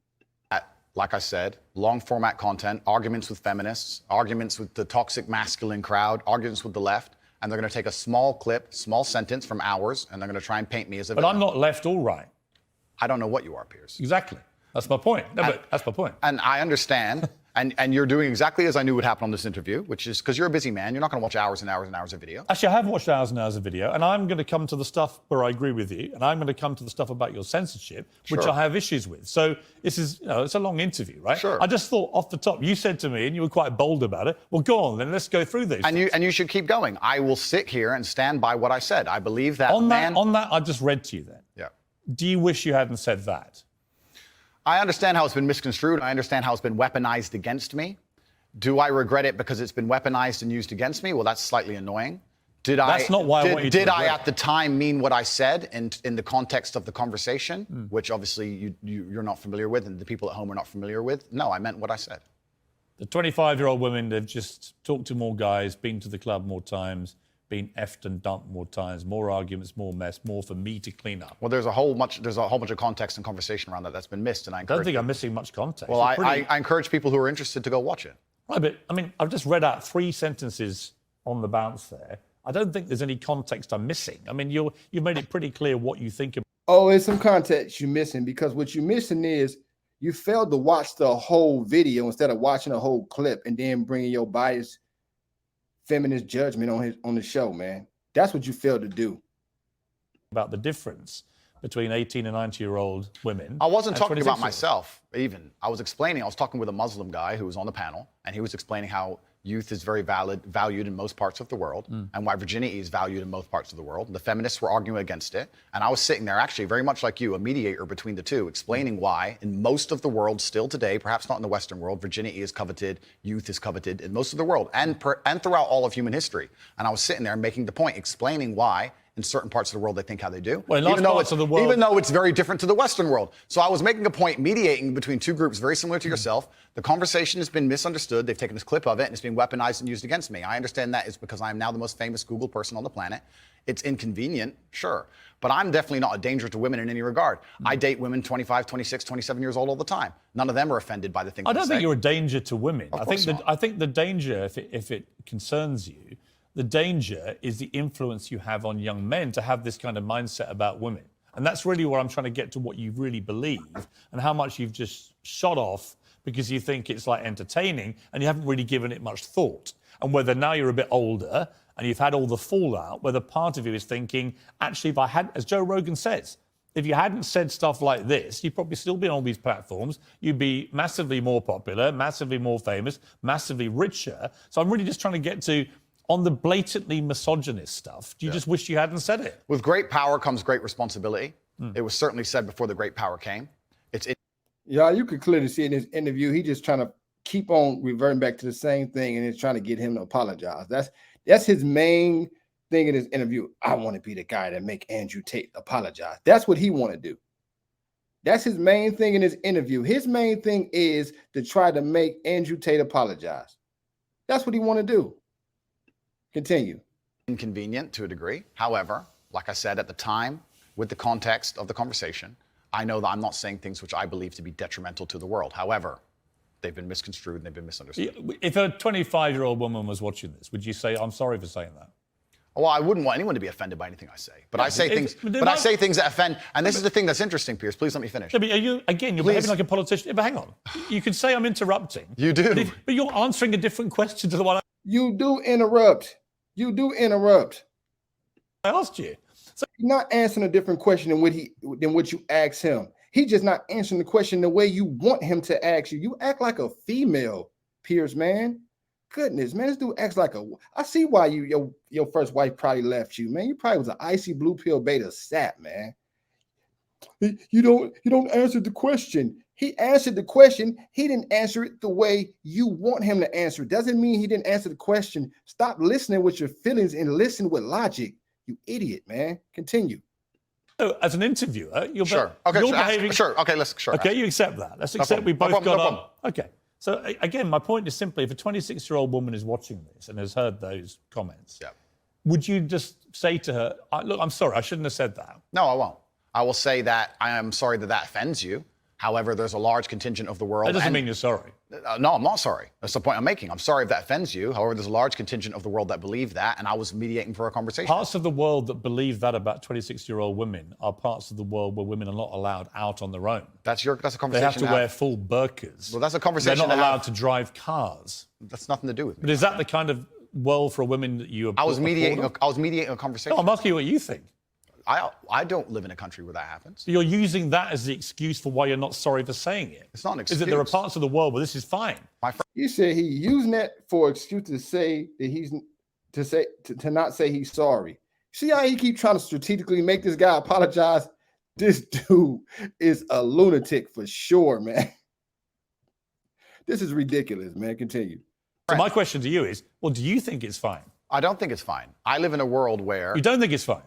like I said, long format content, arguments with feminists, arguments with the toxic masculine crowd, arguments with the left, and they're going to take a small clip, small sentence from ours, and they're going to try and paint me as a But villain. I'm not left or right. I don't know what you are, Piers. Exactly. That's my point. No, but that's my point. And I understand. And you're doing exactly as I knew would happen on this interview, which is because you're a busy man. You're not going to watch hours and hours and hours of video. Actually, I have watched hours and hours of video, and I'm going to come to the stuff where I agree with you, and I'm going to come to the stuff about your censorship, which Sure. I have issues with. So this is, it's a long interview, right? Sure. I just thought off the top, you said to me, and you were quite bold about it, well, go on, then let's go through these. And you should keep going. I will sit here and stand by what I said. I believe that on man. that, I just read to you then. Yeah. Do you wish you hadn't said that? I understand how it's been misconstrued. I understand how it's been weaponized against me. Do I regret it because it's been weaponized and used against me? Well, that's slightly annoying. That's not why I want you to Did I regret at the time mean what I said in the context of the conversation, which obviously you're not familiar with and the people at home are not familiar with? No, I meant what I said. The 25-year-old women, they've just talked to more guys, been to the club more times, been effed and dumped more times, more arguments, more mess, more for me to clean up. Well, there's a whole bunch of context and conversation around that's been missed, and I I don't encourage. think I'm missing much context. Well, It's pretty- I encourage people who are interested to go watch it. Right, but I mean, I've just read out 3 sentences on the bounce there. I don't think there's any context I'm missing. I mean, you've made it pretty clear what you think about. Oh, there's some context you're missing, because what you're missing is you failed to watch the whole video instead of watching a whole clip and then bringing your biased feminist judgment on the show, man. That's what you failed to do. About the difference between 18 and 90-year-old women. I wasn't and talking about 26-year-olds. myself, even. I was talking with a Muslim guy who was on the panel, and he was explaining how youth is very valued in most parts of the world, and why virginity is valued in most parts of the world. The feminists were arguing against it, and I was sitting there, actually very much like you, a mediator between the two, explaining why in most of the world still today, perhaps not in the Western world, virginity is coveted, youth is coveted in most of the world, and throughout all of human history. And I was sitting there making the point, explaining why in certain parts of the world they think how they do, Well, in large parts of the world, even though it's very different to the Western world. So I was making a point, mediating between two groups very similar to yourself. The conversation has been misunderstood. They've taken this clip of it and it's been weaponized and used against me. I understand that is because I am now the most famous Google person on the planet. It's inconvenient, sure, but I'm definitely not a danger to women in any regard. I date women 25, 26, 27 years old all the time. None of them are offended by the things I don't think say. you're a danger to women. Of course not. I think the danger, if it concerns you, the danger is the influence you have on young men to have this kind of mindset about women. And that's really where I'm trying to get to what you really believe and how much you've just shot off because you think it's like entertaining and you haven't really given it much thought. And whether now you're a bit older and you've had all the fallout, whether part of you is thinking, actually, if I had, as Joe Rogan says, if you hadn't said stuff like this, you'd probably still be on all these platforms. You'd be massively more popular, massively more famous, massively richer. So I'm really just trying to get to, on the blatantly misogynist stuff, do you just wish you hadn't said it? With great power comes great responsibility. It was certainly said before the great power came. Yeah, you could clearly see in his interview, he just trying to keep on reverting back to the same thing, and it's trying to get him to apologize. That's his main thing in his interview. I want to be the guy that make Andrew Tate apologize. That's what he want to do. That's his main thing in his interview. His main thing is to try to make Andrew Tate apologize. That's what he want to do. Continue. Inconvenient to a degree. However, like I said at the time, with the context of the conversation, I know that I'm not saying things which I believe to be detrimental to the world. However, they've been misconstrued and they've been misunderstood. If a 25-year-old woman was watching this, would you say, I'm sorry for saying that? Well, I wouldn't want anyone to be offended by anything I say, but I say things. But I say things that offend. And this is the thing that's interesting, Piers. Please let me finish. No, but you're behaving like a politician. But hang on, you could say I'm interrupting. You do. But you're answering a different question to the one You do interrupt. You do interrupt. I asked you. So He's not answering a different question than what you asked him. He's just not answering the question the way you want him to ask you. You act like a female, Piers, man. Goodness, man, this dude acts like a. I see why your first wife probably left you, man. You probably was an icy blue pill beta sap, man. You don't answer the question. He answered the question. He didn't answer it the way you want him to answer it. Doesn't mean he didn't answer the question. Stop listening with your feelings and listen with logic. You idiot, man. Continue. as an interviewer, you're Sure. Okay. you're Sure. behaving. Sure. Okay. Let's. Sure. Okay, you accept that. Let's No accept problem. we both No problem. got No on. problem. Okay. So again, my point is simply, if a 26-year-old woman is watching this and has heard those comments, Yeah. would you just say to her, "Look, I'm sorry, I shouldn't have said that." No, I won't. I will say that I am sorry that that offends you. However, there's a large contingent of the world. That doesn't mean you're sorry. No, I'm not sorry. That's the point I'm making. I'm sorry if that offends you. However, there's a large contingent of the world that believe that, and I was mediating for a conversation. Parts of the world that believe that about 26-year-old women are parts of the world where women are not allowed out on their own. That's a conversation. They have to wear full burqas. Well, that's a conversation. They're not allowed to drive cars. That's nothing to do with me. But is that the kind of world for a woman that you? I was mediating a conversation. No, I'm asking you what you think. I don't live in a country where that happens. So you're using that as the excuse for why you're not sorry for saying it. It's not an excuse. Is that there are parts of the world where this is fine? My friend, You said he's using that for excuse to say that to not say he's sorry. See how he keep trying to strategically make this guy apologize? This dude is a lunatic for sure, man. This is ridiculous, man. Continue. So my question to you is, well, do you think it's fine? I don't think it's fine. I live in a world where You don't think it's fine?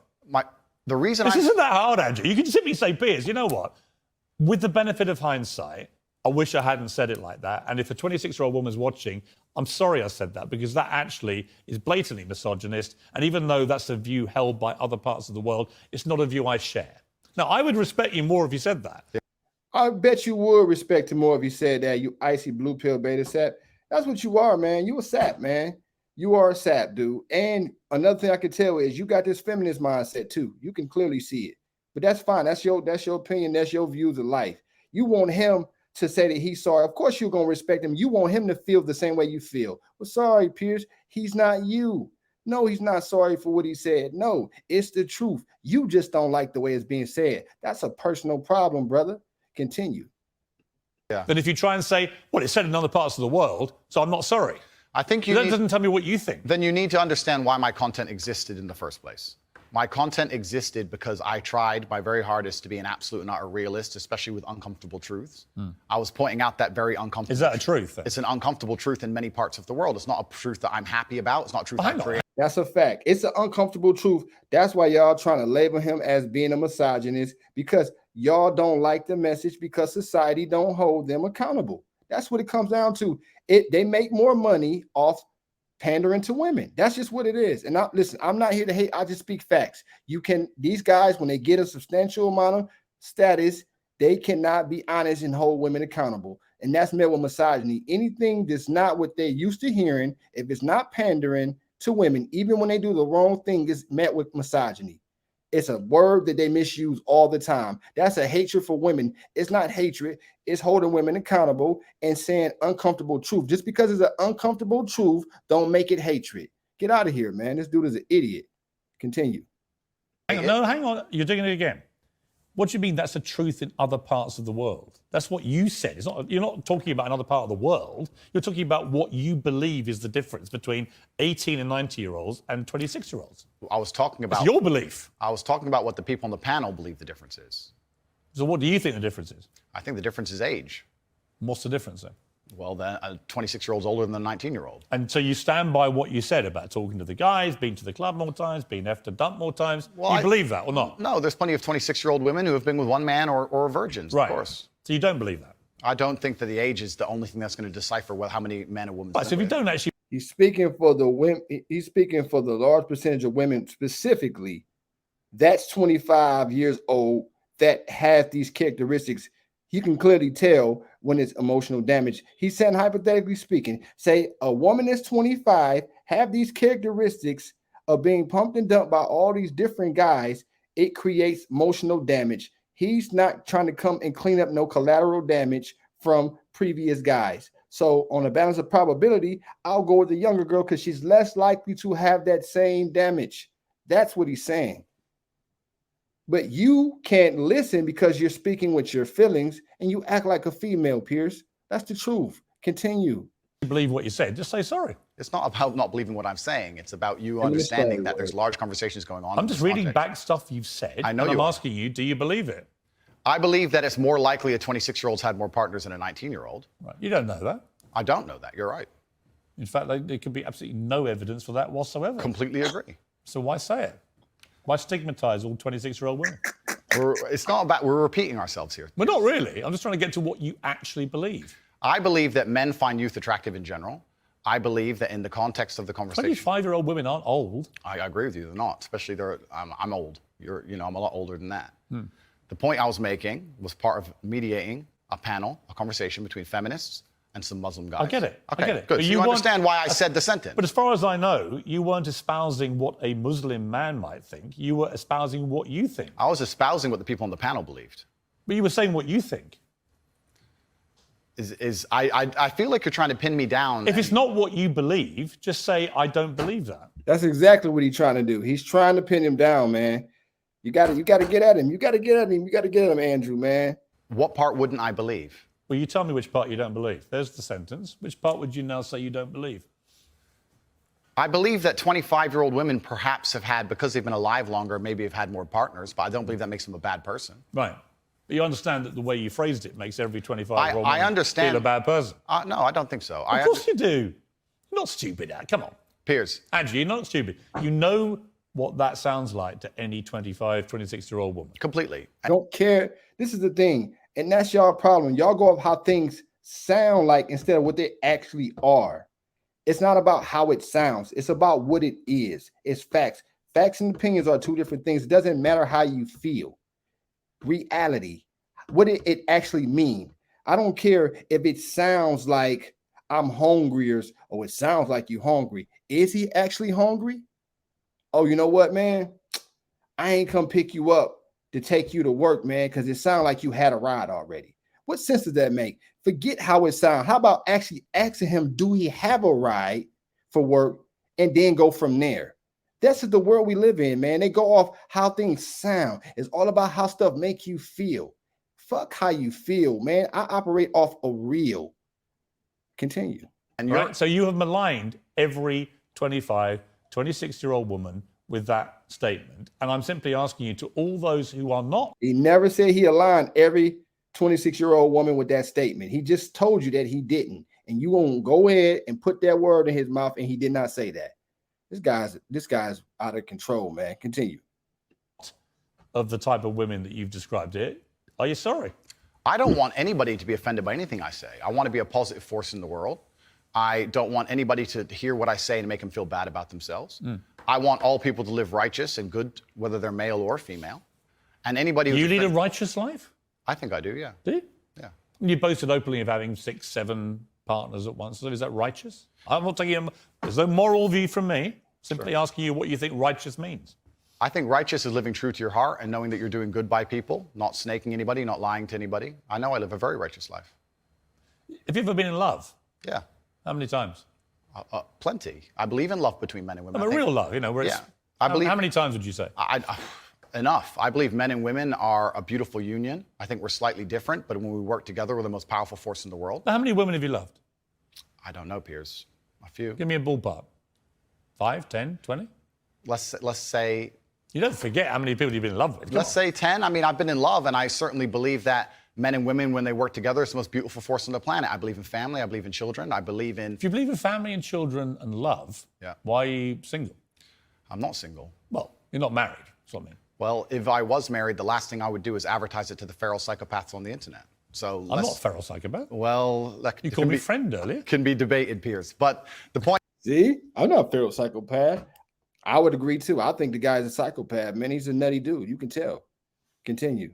the reason This isn't that hard, Andrew. You can simply say, Piers, you know what? With the benefit of hindsight, I wish I hadn't said it like that. And if a 26-year-old woman's watching, I'm sorry I said that, because that actually is blatantly misogynist. And even though that's a view held by other parts of the world, it's not a view I share. Now, I would respect you more if you said that. I bet you would respect him more if he said that, you icy blue pill beta sap. That's what you are, man. You a sap, man. You are a sap, dude. And another thing I can tell is you got this feminist mindset too. You can clearly see it. But that's fine. That's your opinion. That's your views of life. You want him to say that he's sorry. Of course you're going to respect him. You want him to feel the same way you feel. Well, sorry, Piers. He's not you. No, he's not sorry for what he said. No, it's the truth. You just don't like the way it's being said. That's a personal problem, brother. Continue. Yeah. Then if you try and say, well, it's said in other parts of the world, so I'm not sorry. I think That doesn't tell me what you think. Then you need to understand why my content existed in the first place. My content existed because I tried my very hardest to be an absolute and utter realist, especially with uncomfortable truths. I was pointing out that very uncomfortable. Is that a truth? Then? It's an uncomfortable truth in many parts of the world. It's not a truth that I'm happy about. It's not a truth I create. That's a fact. It's an uncomfortable truth. That's why y'all trying to label him as being a misogynist, because y'all don't like the message, because society don't hold them accountable. That's what it comes down to. They make more money off pandering to women. That's just what it is. And listen, I'm not here to hate. I just speak facts. These guys, when they get a substantial amount of status, they cannot be honest and hold women accountable. And that's met with misogyny. Anything that's not what they're used to hearing, if it's not pandering to women, even when they do the wrong thing, is met with misogyny. It's a word that they misuse all the time. That's a hatred for women. It's not hatred. It's holding women accountable and saying uncomfortable truth. Just because it's an uncomfortable truth, don't make it hatred. Get out of here, man. This dude is an idiot. Continue. Hang on. You're doing it again. What do you mean that's a truth in other parts of the world? That's what you said. You're not talking about another part of the world. You're talking about what you believe is the difference between 18 and 90-year-olds and 26-year-olds. I was talking about It's your belief. I was talking about what the people on the panel believe the difference is. So what do you think the difference is? I think the difference is age. What's the difference then? Well, then a 26-year-old's older than a 19-year-old. And so you stand by what you said about talking to the guys, being to the club more times, being effed and dumped more times. Well, you believe that or not? No, there's plenty of 26-year-old women who have been with one man or virgins, Right. of course. So you don't believe that? I don't think that the age is the only thing that's going to decipher how many men and women. Right, so if you don't actually... He's speaking for the women. He's speaking for the large percentage of women specifically. That's 25 years old that have these characteristics. You can clearly tell when it's emotional damage. He's saying, hypothetically speaking, say a woman that's 25 have these characteristics of being pumped and dumped by all these different guys. It creates emotional damage. He's not trying to come and clean up no collateral damage from previous guys. So on a balance of probability, I'll go with the younger girl because she's less likely to have that same damage. That's what he's saying. But you can't listen because you're speaking with your feelings and you act like a female, Piers. That's the truth. Continue. believe what you said, just say sorry. It's not about not believing what I'm saying. It's about you understanding that there's large conversations going on. I'm just reading back stuff you've said. I know and you I'm are. asking you, do you believe it? I believe that it's more likely a 26-year-old's had more partners than a 19-year-old. Right. You don't know that. I don't know that. You're right. In fact, there could be absolutely no evidence for that whatsoever. Completely agree. So why say it? Why stigmatize all 26-year-old women? It's not about, we're repeating ourselves here. Well, not really. I'm just trying to get to what you actually believe. I believe that men find youth attractive in general. I believe that in the context of the conversation. 25-year-old women aren't old. I agree with you. They're not, especially I'm old. I'm a lot older than that. The point I was making was part of mediating a panel, a conversation between feminists and some Muslim guys. I get it. Okay, I get it. good. But So you you understand why I said the sentence. But as far as I know, you weren't espousing what a Muslim man might think. You were espousing what you think. I was espousing what the people on the panel believed. But you were saying what you think. I feel like you're trying to pin me down. If it's not what you believe, just say, I don't believe that. That's exactly what he's trying to do. He's trying to pin him down, man. You got to get at him. You got to get at him. You got to get at him, Andrew, man. What part wouldn't I believe? Well, you tell me which part you don't believe. There's the sentence. Which part would you now say you don't believe? I believe that 25-year-old women perhaps have had, because they've been alive longer, maybe have had more partners, but I don't believe that makes them a bad person. Right. But you understand that the way you phrased it makes every 25-year-old I woman understand. feel a bad person. No, I don't think so. Of course you do. You're not stupid, Ad. Come on. Piers. Andrew, you're not stupid. You know what that sounds like to any 25, 26-year-old woman. Completely. Don't care. This is the thing. And that's y'all problem. Y'all go off how things sound like instead of what they actually are. It's not about how it sounds. It's about what it is. It's facts. Facts and opinions are two different things. It doesn't matter how you feel. Reality. What did it actually mean? I don't care if it sounds like I'm hungry or it sounds like you're hungry. Is he actually hungry? Oh, you know what, man? I ain't come pick you up to take you to work, man, because it sounded like you had a ride already. What sense does that make? Forget how it sounds. How about actually asking him, do he have a ride for work, and then go from there? That's the world we live in, man. They go off how things sound. It's all about how stuff make you feel. Fuck how you feel, man. I operate off a real. Continue. And Right? So you have maligned every 25, 26-year-old woman with that statement. And I'm simply asking you, to all those who are not. He never said he aligned every 26-year-old woman with that statement. He just told you that he didn't. And you won't go ahead and put that word in his mouth, and he did not say that. This guy's out of control, man. Continue. Of the type of women that you've described it, are you sorry? I don't want anybody to be offended by anything I say. I want to be a positive force in the world. I don't want anybody to hear what I say and make them feel bad about themselves. I want all people to live righteous and good, whether they're male or female. And anybody who's You lead a righteous life? I think I do, yeah. Do you? Yeah. You boasted openly of having 6, 7 partners at once. So is that righteous? I'm not taking there's no moral view from me. Simply asking you what you think righteous means. I think righteous is living true to your heart and knowing that you're doing good by people, not snaking anybody, not lying to anybody. I know I live a very righteous life. Have you ever been in love? Yeah. How many times? Plenty. I believe in love between men and women. A real love, you know, where it's, Yeah. I believe. how many times would you say? Enough. I believe men and women are a beautiful union. I think we're slightly different, but when we work together, we're the most powerful force in the world. How many women have you loved? I don't know, Piers. A few. Give me a ballpark. 5, 10, 20? Let's say. You don't forget how many people you've been in love with. Let's say 10. I mean, I've been in love, and I certainly believe that men and women, when they work together, it's the most beautiful force on the planet. I believe in family. I believe in children. I believe in. If you believe in family and children and love, why are you single? I'm not single. Well, you're not married. That's what I mean. Well, if I was married, the last thing I would do is advertise it to the feral psychopaths on the internet. So I'm not a feral psychopath. Well, You called me friend earlier. Can be debated, Piers. But the point. See, I'm not a feral psychopath. I would agree too. I think the guy's a psychopath, man. He's a nutty dude. You can tell. Continue.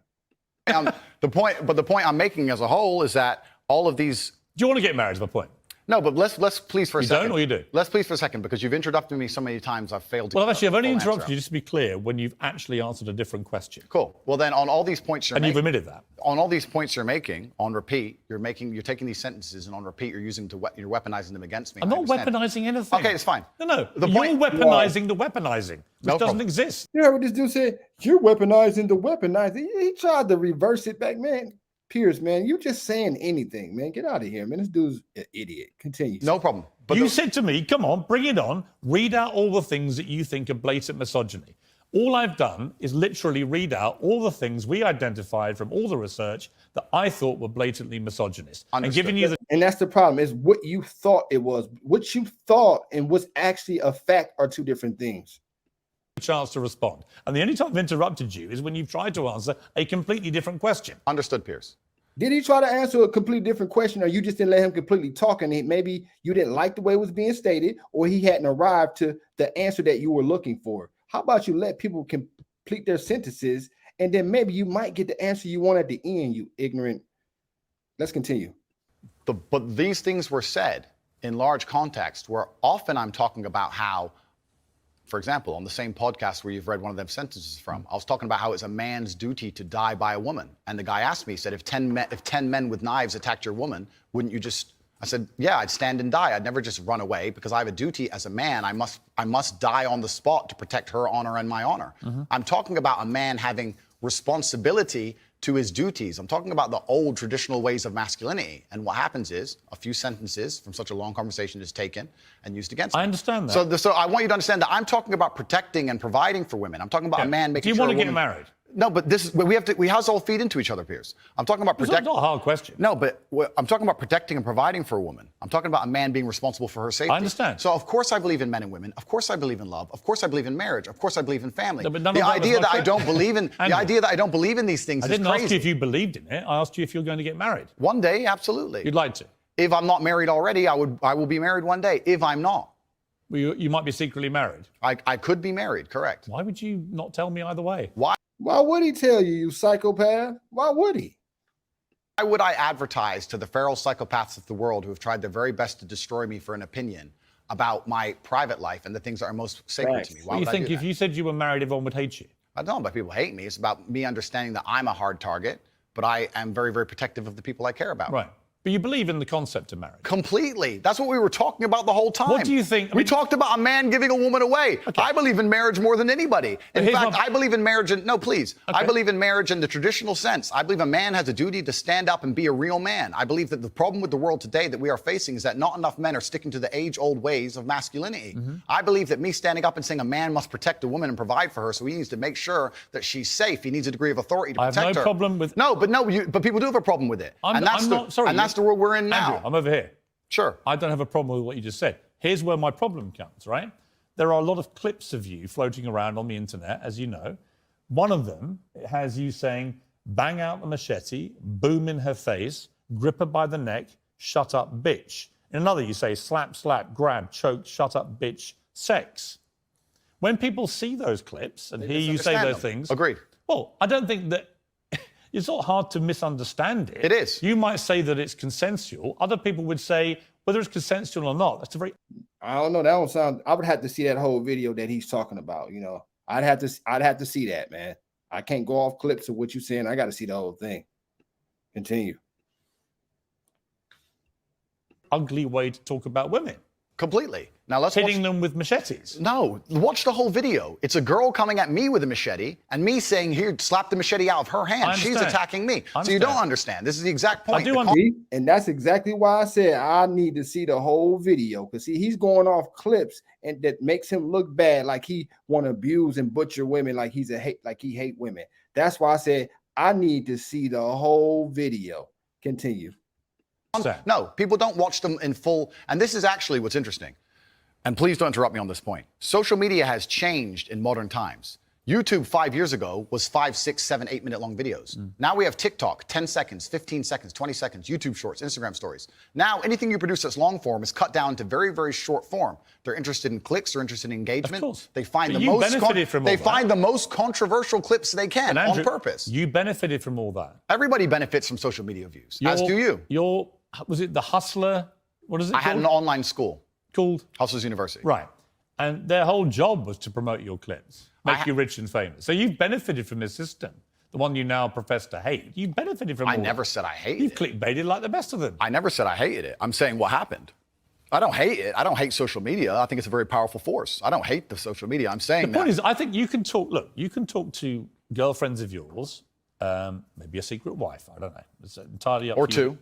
The point I'm making as a whole is that all of these. Do you want to get married? Is my point. No, but let's please for a second. You don't, or you do? Let's please for a second, because you've interrupted me so many times. I've failed to. Well, actually, I've only interrupted you just to be clear when you've actually answered a different question. Cool. Well, then, on all these points you're making, you've admitted that. On all these points you're making on repeat, you're taking these sentences and on repeat you're you're weaponizing them against me. I'm not weaponizing anything. Okay, it's fine. No. You're weaponizing the weaponizing, which doesn't exist. You heard what this dude said? You're weaponizing the weaponizing. He tried to reverse it back, man. Piers, man, you just saying anything, man. Get out of here, man. This dude's an idiot. Continue. No problem. But you said to me, come on, bring it on. Read out all the things that you think are blatant misogyny. All I've done is literally read out all the things we identified from all the research that I thought were blatantly misogynist. Understood. And giving you the... And that's the problem, is what you thought it was. What you thought and what's actually a fact are two different things. Chance to respond. And the only time I've interrupted you is when you've tried to answer a completely different question. Understood, Piers. Did he try to answer a completely different question, or you just didn't let him completely talk, and maybe you didn't like the way it was being stated, or he hadn't arrived to the answer that you were looking for? How about you let people complete their sentences, and then maybe you might get the answer you want at the end, you ignorant Let's continue. But these things were said in large context where often I'm talking about how, for example, on the same podcast where you've read one of them sentences from, I was talking about how it's a man's duty to die by a woman. And the guy asked me, he said, if 10 men with knives attacked your woman, wouldn't you just, I said, yeah, I'd stand and die. I'd never just run away because I have a duty as a man. I must die on the spot to protect her honor and my honor. I'm talking about a man having responsibility to his duties. I'm talking about the old traditional ways of masculinity. And what happens is a few sentences from such a long conversation is taken and used against me. I understand that. So I want you to understand that I'm talking about protecting and providing for women. I'm talking about a man making sure. Do you want to get married? No, but we have to all feed into each other, Piers. I'm talking about protecting. It's not a hard question. No, but I'm talking about protecting and providing for a woman. I'm talking about a man being responsible for her safety. I understand. So of course I believe in men and women. Of course I believe in love. Of course I believe in marriage. Of course I believe in family. No, but the idea that I don't believe in the idea that I don't believe in these things I is didn't crazy. ask you if you believed in it. I asked you if you're going to get married. One day, absolutely. You'd like to. If I'm not married already, I will be married one day. If I'm not, Well, you might be secretly married. I could be married. Correct. Why would you not tell me either way? Why would he tell you, you psychopath? Why would he? Why would I advertise to the feral psychopaths of the world who have tried their very best to destroy me for an opinion about my private life and the things that are most sacred to me? Why You would think I do if that? you said you were married, everyone would hate you? I don't know about people hate me. It's about me understanding that I'm a hard target, but I am very, very protective of the people I care about. Right. But you believe in the concept of marriage? Completely. That's what we were talking about the whole time. What do you think? We talked about a man giving a woman away. Okay. I believe in marriage more than anybody. In here's fact, my- I believe in marriage in, no, please. Okay. I believe in marriage in the traditional sense. I believe a man has a duty to stand up and be a real man. I believe that the problem with the world today that we are facing is that not enough men are sticking to the age-old ways of masculinity. I believe that me standing up and saying a man must protect a woman and provide for her, so he needs to make sure that she's safe. He needs a degree of authority to I have protect no her. problem with- But people do have a problem with it. I'm not- sorry, and that's the world we're in now. Andrew, I'm over here. Sure. I don't have a problem with what you just said. Here's where my problem comes, right? There are a lot of clips of you floating around on the internet, as you know. One of them has you saying, bang out the machete, boom in her face, grip her by the neck, shut up, bitch. In another, you say, slap, slap, grab, choke, shut up, bitch, sex. When people see those clips and hear you say misunderstand those them. things... Agreed. Well, I don't think that... It's not hard to misunderstand it. It is. You might say that it's consensual. Other people would say, whether it's consensual or not, that's a very... I don't know. That don't sound. I would have to see that whole video that he's talking about. You know, I'd have to see that, man. I can't go off clips of what you're saying. I got to see the whole thing. Continue. ugly way to talk about women. Completely. Now let's Hitting watch... them with machetes. No, watch the whole video. It's a girl coming at me with a machete and me saying, here, slap the machete out of her hand. She's attacking me. So you don't understand. This is the exact point. I do understand. And that's exactly why I said I need to see the whole video. Because, see, he's going off clips and that makes him look bad, like he want to abuse and butcher women, like he hate women. That's why I said I need to see the whole video. Continue. No, people don't watch them in full. And this is actually what's interesting. And please don't interrupt me on this point. Social media has changed in modern times. YouTube 5 years ago was 5, 6, 7, 8 minute long videos. Now we have TikTok, 10 seconds, 15 seconds, 20 seconds, YouTube shorts, Instagram stories. Now anything you produce that's long form is cut down to very, very short form. They're interested in clicks, they're interested in engagement. Of course. They find But the you most benefited from all they that. find the most controversial clips they can And Andrew, on purpose. You benefited from all that. Everybody benefits from social media views, as do you. Was it the Hustler? What is it I had an online school called? Hustlers University. Right. And their whole job was to promote your clips, make you rich and famous. So you've benefited from this system, the one you now profess to hate. You've benefited from I all never that. said I hated You've it. clickbaited like the best of them. I never said I hated it. I'm saying what happened. I don't hate it. I don't hate social media. I think it's a very powerful force. I don't hate the social media. I'm saying The point is, I think you can talk, look, you can talk to girlfriends of yours, maybe a secret wife, I don't know. It's entirely up Or to you. two.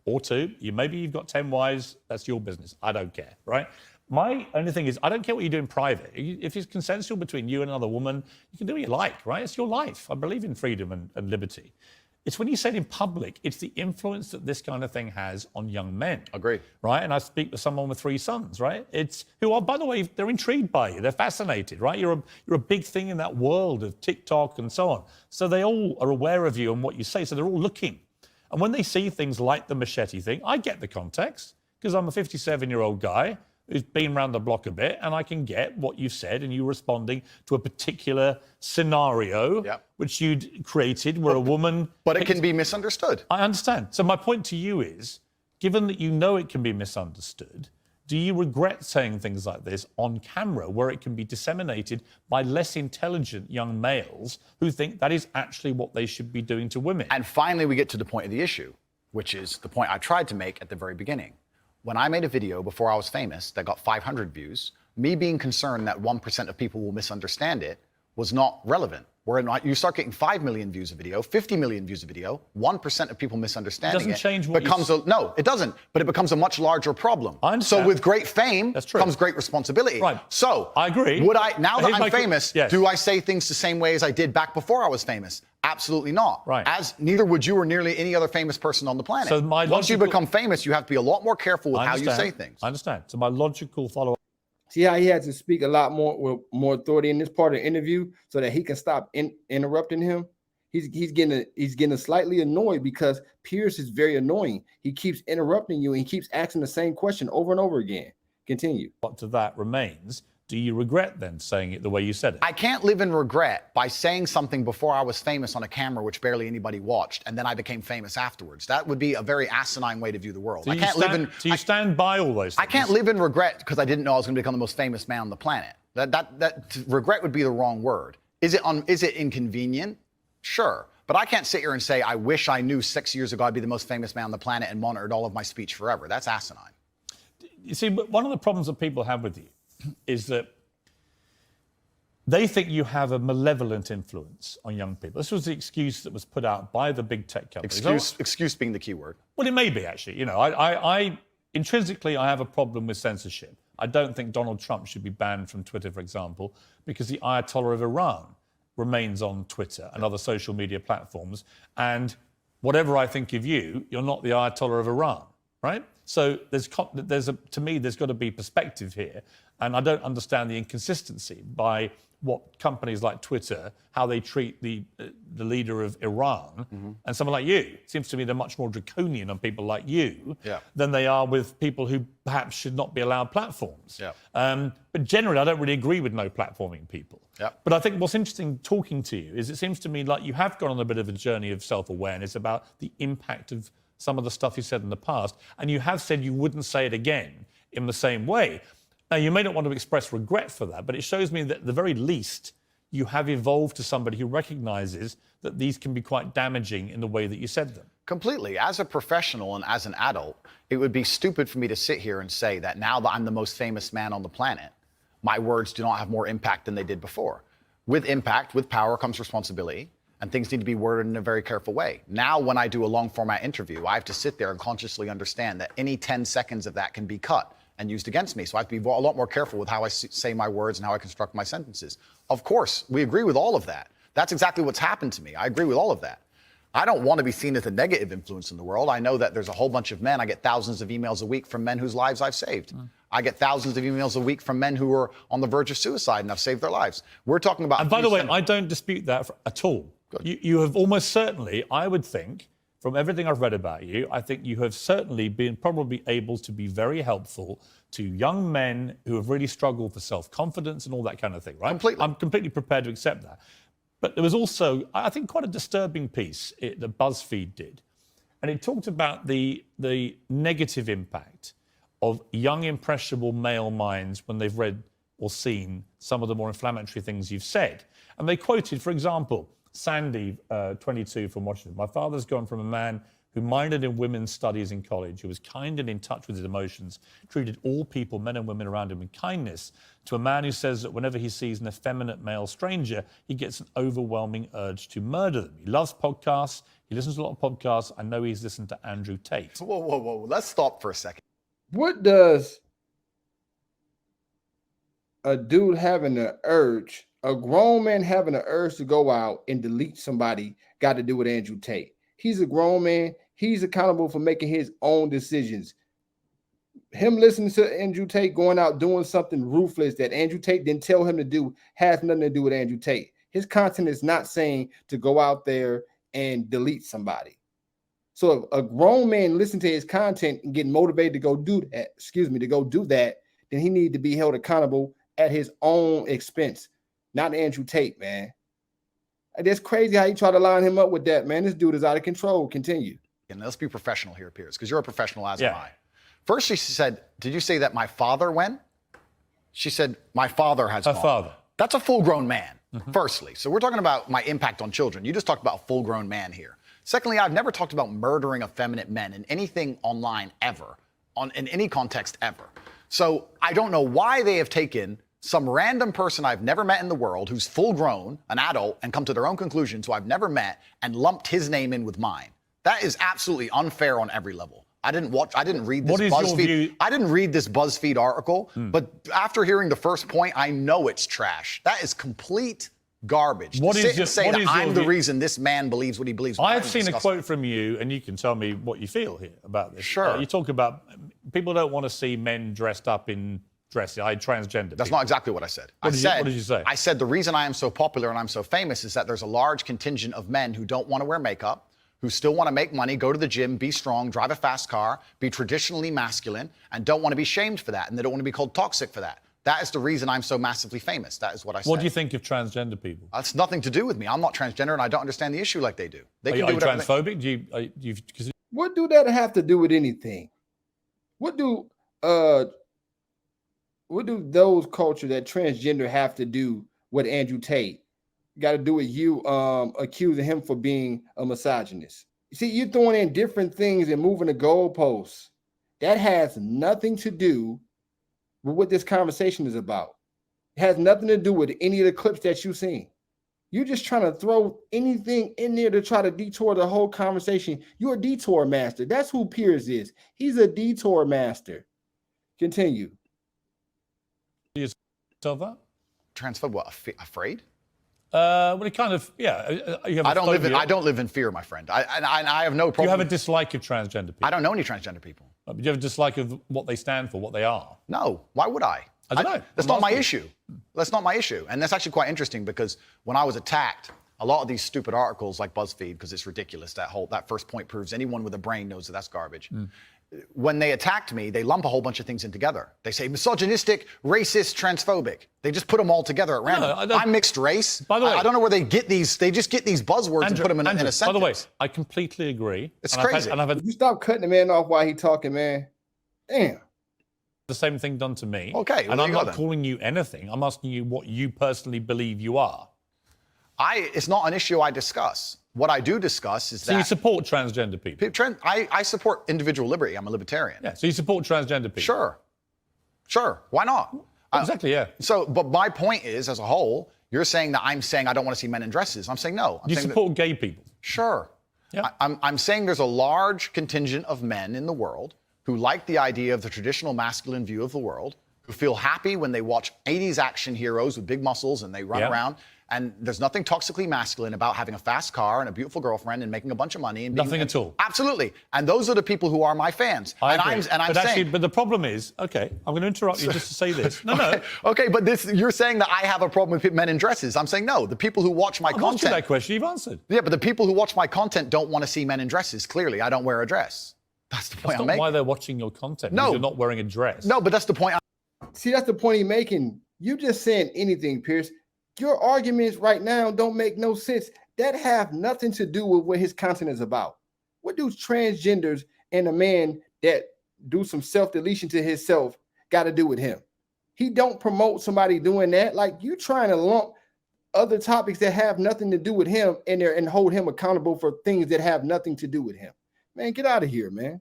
Or two. Maybe you've got 10 wives, that's your business. I don't care, right? My only thing is, I don't care what you do in private. If it's consensual between you and another woman, you can do what you like, right? It's your life. I believe in freedom and liberty. It's when you say it in public, it's the influence that this kind of thing has on young men. Agreed. Right? And I speak to someone with 3 sons, right? Who are, by the way, they're intrigued by you. They're fascinated, right? You're a big thing in that world of TikTok and so on. So they all are aware of you and what you say. So they're all looking. And when they see things like the machete thing, I get the context because I'm a 57-year-old guy. who's been around the block a bit, and I can get what you said and you responding to a particular scenario which you'd created where a woman... But it can be misunderstood. I understand. So my point to you is, given that you know it can be misunderstood, do you regret saying things like this on camera where it can be disseminated by less intelligent young males who think that is actually what they should be doing to women? And finally, we get to the point of the issue, which is the point I tried to make at the very beginning. When I made a video before I was famous that got 500 views, me being concerned that 1% of people will misunderstand it was not relevant. Where you start getting 5 million views a video, 50 million views a video, 1% of people misunderstanding it. Doesn't change what becomes no, it doesn't. But it becomes a much larger problem. I understand. So with great fame comes great responsibility. Right. So I agree. Would I now that I'm famous, yes. do I say things the same way as I did back before I was famous? Absolutely not. Right. As neither would you or nearly any other famous person on the planet. So once you become famous, you have to be a lot more careful with how you say things. I understand. So my logical follow-up. See how he had to speak a lot more with more authority in this part of the interview so that he can stop interrupting him. He's getting slightly annoyed because Piers is very annoying. He keeps interrupting you and he keeps asking the same question over and over again. Continue. What to that remains. Do you regret then saying it the way you said it? I can't live in regret by saying something before I was famous on a camera, which barely anybody watched, and then I became famous afterwards. That would be a very asinine way to view the world. So you stand by all those things? I can't live in regret because I didn't know I was going to become the most famous man on the planet. That regret would be the wrong word. Is it inconvenient? Sure. But I can't sit here and say, I wish I knew 6 years ago I'd be the most famous man on the planet and monitored all of my speech forever. That's asinine. You see, one of the problems that people have with you is that they think you have a malevolent influence on young people. This was the excuse that was put out by the big tech companies. Excuse being the key word. Well, it may be, actually. You know, I intrinsically, I have a problem with censorship. I don't think Donald Trump should be banned from Twitter, for example, because the Ayatollah of Iran remains on Twitter and other social media platforms. And whatever I think of you, you're not the Ayatollah of Iran, right? So to me, there's got to be perspective here. And I don't understand the inconsistency by what companies like Twitter, how they treat the leader of Iran and someone like you. It seems to me they're much more draconian on people like you than they are with people who perhaps should not be allowed platforms. But generally, I don't really agree with no platforming people. But I think what's interesting talking to you is it seems to me like you have gone on a bit of a journey of self-awareness about the impact of some of the stuff you said in the past, and you have said you wouldn't say it again in the same way. Now, you may not want to express regret for that, but it shows me that at the very least, you have evolved to somebody who recognises that these can be quite damaging in the way that you said them. Completely. As a professional and as an adult, it would be stupid for me to sit here and say that now that I'm the most famous man on the planet, my words do not have more impact than they did before. With impact, with power comes responsibility, and things need to be worded in a very careful way. Now, when I do a long format interview, I have to sit there and consciously understand that any 10 seconds of that can be cut and used against me. So I have to be a lot more careful with how I say my words and how I construct my sentences. Of course, we agree with all of that. That's exactly what's happened to me. I agree with all of that. I don't want to be seen as a negative influence in the world. I know that there's a whole bunch of men. I get thousands of emails a week from men whose lives I've saved. I get thousands of emails a week from men who are on the verge of suicide and I've saved their lives. We're talking about... And by the way, I don't dispute that at all. You have almost certainly, I would think, from everything I've read about you, I think you have certainly been probably able to be very helpful to young men who have really struggled for self-confidence and all that kind of thing, right? Completely. I'm completely prepared to accept that. But there was also, I think, quite a disturbing piece that BuzzFeed did. And it talked about the negative impact of young, impressionable male minds when they've read or seen some of the more inflammatory things you've said. And they quoted, for example, Sandy, 22, from Washington. My father's gone from a man who minored in women's studies in college, who was kind and in touch with his emotions, treated all people, men and women around him, with kindness, to a man who says that whenever he sees an effeminate male stranger, he gets an overwhelming urge to murder them. He loves podcasts. He listens to a lot of podcasts. I know he's listened to Andrew Tate. Whoa. Let's stop for a second. What does a dude having an urge, a grown man having an urge to go out and delete somebody, got to do with Andrew Tate? He's a grown man. He's accountable for making his own decisions. Him listening to Andrew Tate going out doing something ruthless that Andrew Tate didn't tell him to do has nothing to do with Andrew Tate. His content is not saying to go out there and delete somebody. So if a grown man listen to his content and get motivated to go do that, then he need to be held accountable at his own expense, not Andrew Tate, man. That's crazy how you try to line him up with that, man. This dude is out of control. Continue. And let's be professional here, Piers, because you're a professional as am I. First, she said, did you say that my father went? She said, my father has gone. Her father. That's a full-grown man, firstly. So we're talking about my impact on children. You just talked about a full-grown man here. Secondly, I've never talked about murdering effeminate men in anything online ever, in any context ever. So I don't know why they have taken some random person I've never met in the world who's full-grown, an adult, and come to their own conclusions who I've never met and lumped his name in with mine. That is absolutely unfair on every level. I didn't read this BuzzFeed. I didn't read this BuzzFeed article, but after hearing the first point, I know it's trash. That is complete garbage. What to is your, say what that is I'm your the view? reason this man believes what he believes. I have seen a quote from you, and you can tell me what you feel here about this. Sure. You talk about people don't want to see men dressed up in dresses. Transgender. That's not exactly what I said. What did you say? I said the reason I am so popular and I'm so famous is that there's a large contingent of men who don't want to wear makeup, who still want to make money, go to the gym, be strong, drive a fast car, be traditionally masculine, and don't want to be shamed for that, and they don't want to be called toxic for that. That is the reason I'm so massively famous. That is what I said. What do you think of transgender people? That's nothing to do with me. I'm not transgender, and I don't understand the issue like they do. They Are you transphobic? What do that have to do with anything? What do those cultures that transgender have to do with Andrew Tate? Got to do with you accusing him for being a misogynist. You see, you're throwing in different things and moving the goalposts. That has nothing to do with what this conversation is about. It has nothing to do with any of the clips that you've seen. You're just trying to throw anything in there to try to detour the whole conversation. You're a detour master. That's who Piers is. He's a detour master. Continue. You tell that? Transphobe? What? Afraid? Well, it kind of, yeah. You have I don't live in fear, my friend. I have no problem. Do you have a dislike of transgender people? I don't know any transgender people. Do you have a dislike of what they stand for, what they are? No. Why would I? I don't know. That's not my issue. That's not my issue. And that's actually quite interesting because when I was attacked, a lot of these stupid articles like BuzzFeed, because it's ridiculous, that first point proves anyone with a brain knows that that's garbage. When they attacked me, they lump a whole bunch of things in together. They say misogynistic, racist, transphobic. They just put them all together at random. I'm mixed race. By the way, I don't know where they get these. They just get these buzzwords and put them in a sentence. By the way, I completely agree. It's crazy. You stop cutting the man off while he's talking, man. Damn. The same thing done to me. Okay. And I'm not calling you anything. I'm asking you what you personally believe you are. It's not an issue I discuss. What I do discuss is that... So you support transgender people? I support individual liberty. I'm a libertarian. Yeah, so you support transgender people? Sure. Why not? Exactly, yeah. So, but my point is, as a whole, you're saying that I'm saying I don't want to see men in dresses. I'm saying no. You support gay people? Sure. Yeah. I'm saying there's a large contingent of men in the world who like the idea of the traditional masculine view of the world, who feel happy when they watch 80s action heroes with big muscles and they run around. And there's nothing toxically masculine about having a fast car and a beautiful girlfriend and making a bunch of money. And nothing at all. Absolutely. And those are the people who are my fans. But the problem is, okay, I'm going to interrupt you just to say this. No. Okay, but you're saying that I have a problem with men in dresses. I'm saying no. The people who watch my content. I've asked you that question. You've answered. Yeah, but the people who watch my content don't want to see men in dresses. Clearly, I don't wear a dress. That's the point I'm making. That's not why they're watching your content. No. You're not wearing a dress. No, but that's the point. See, that's the point he's making. You just saying anything, Piers. Your arguments right now don't make no sense. That have nothing to do with what his content is about. What do transgenders and a man that do some self-deletion to himself got to do with him? He don't promote somebody doing that. Like, you trying to lump other topics that have nothing to do with him in there and hold him accountable for things that have nothing to do with him. Man, get out of here, man.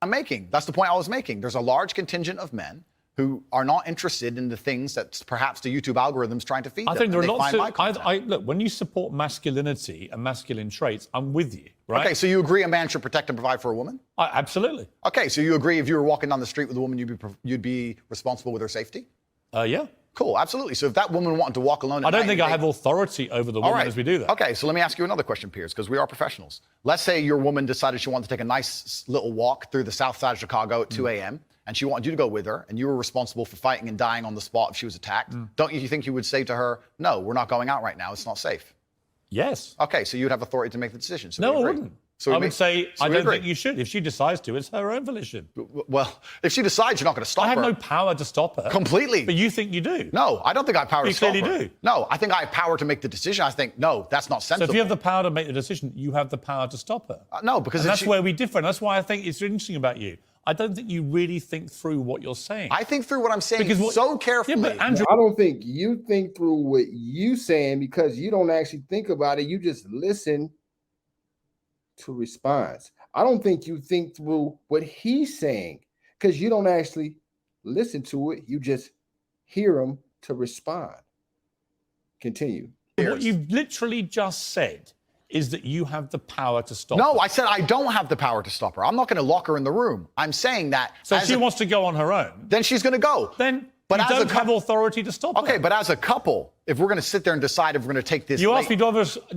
That's the point I was making. There's a large contingent of men who are not interested in the things that perhaps the YouTube algorithm's trying to feed them. I think there are lots of... Look, when you support masculinity and masculine traits, I'm with you, right? Okay, so you agree a man should protect and provide for a woman? Absolutely. Okay, so you agree if you were walking down the street with a woman, you'd be responsible with her safety? Yeah. Cool, absolutely. So if that woman wanted to walk alone... I don't think I have authority over the woman as we do that. Okay, so let me ask you another question, Piers, because we are professionals. Let's say your woman decided she wanted to take a nice little walk through the south side of Chicago at 2 a.m., and she wanted you to go with her, and you were responsible for fighting and dying on the spot if she was attacked. Don't you think you would say to her, no, we're not going out right now, it's not safe? Yes. Okay, so you'd have authority to make the decision. So no, I wouldn't. So I would say so I we don't agree. think you should. If she decides to, it's her own volition. Well, if she decides, you're not going to stop I have her. no power to stop her. Completely. But you think you do. No, I don't think I have power You to stop clearly her. do. No, I think I have power to make the decision. I think, no, that's not So sensible. if you have the power to make the decision, you have the power to stop her. No, because And if that's she- where we differ. And that's why I think it's interesting about you. I don't think you really think through what you're saying. I think through what I'm saying Because so carefully. Yeah, but Andrew, I don't think you think through what you saying because you don't actually think about it. You just listen to response. I don't think you think through what he's saying because you don't actually listen to it. You just hear him to respond. Continue. what you've literally just said is that you have the power to stop No, her. I said I don't have the power to stop her. I'm not going to lock her in the room. I'm saying that. So if as she a- wants to go on her own, then she's going to go. then But you as a don't have cou- authority to stop her. Okay, but as a couple, if we're going to sit there and decide if we're going to take this, You late- asked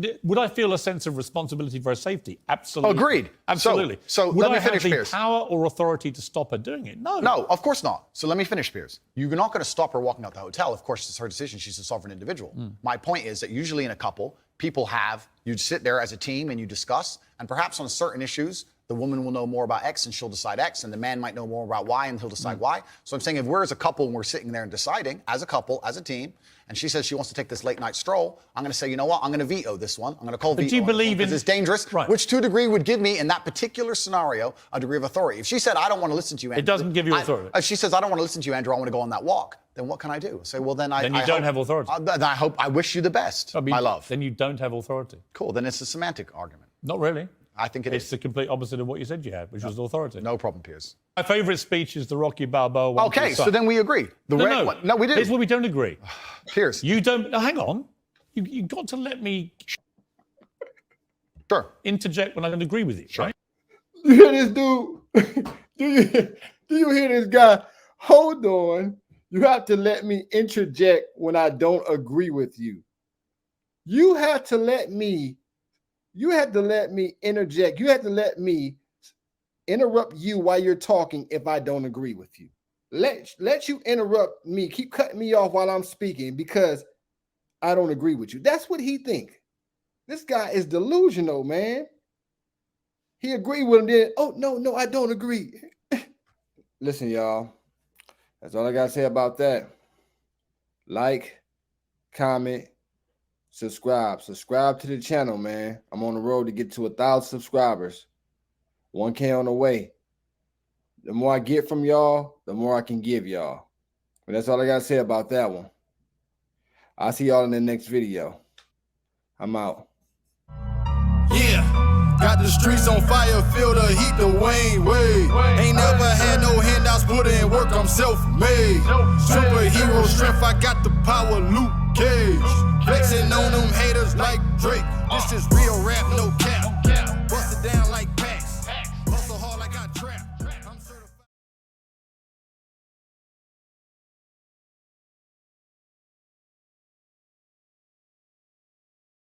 me, would I feel a sense of responsibility for her safety? Absolutely. Agreed. Absolutely. So would let me I have finish, the Piers. power or authority to stop her doing it? No. No, of course not. So let me finish, Piers. You're not going to stop her walking out the hotel. Of course, it's her decision. She's a sovereign individual. My point is that usually in a couple, you sit there as a team and you discuss, and perhaps on certain issues, the woman will know more about X and she'll decide X, and the man might know more about Y and he'll decide Y. So I'm saying if we're as a couple and we're sitting there and deciding, as a couple, as a team, and she says she wants to take this late night stroll, I'm going to say, you know what, I'm going to veto this one. I'm going to call veto. do you on this one believe because in- it's dangerous, Right. which to a degree would give me, in that particular scenario, a degree of authority. If she said, I don't want to listen to you, Andrew. doesn't give you authority. If she says, I don't want to listen to you, Andrew, I want to go on that walk, then what can I do? Say, well, then I Then you don't have authority. Then I wish you the best, my love. Then you don't have authority. Cool, then it's a semantic argument. Not really. I think it It's is. the complete opposite of what you said you had, which was authority. No problem, Piers. My favourite speech is the Rocky Balboa one. to Okay, his so son. then we agree. No, we Here's didn't. where we don't agree. Piers. You don't. No, hang on. You got to let me Sure. interject when I don't agree with you, right? You hear this dude? do you hear this guy? Hold on. You have to let me interject when I don't agree with you. You have to let me interject. You have to let me interrupt you while you're talking if I don't agree with you. Let you interrupt me, keep cutting me off while I'm speaking because I don't agree with you. That's what he think. This guy is delusional, man. He agreed with him then. Oh, no, I don't agree. Listen, y'all. That's all I got to say about that. Like, comment, subscribe. Subscribe to the channel, man. I'm on the road to get to 1,000 subscribers. 1K on the way. The more I get from y'all, the more I can give y'all. But that's all I got to say about that one. I'll see y'all in the next video. I'm out. Yeah, got the streets on fire, feel the heat, the Wayne way. Ain't never had no handouts, put in work, I'm self-made. Superhero strength, I got the power, Luke Cage. Flexing on them haters like Drake. This is real rap, no cap.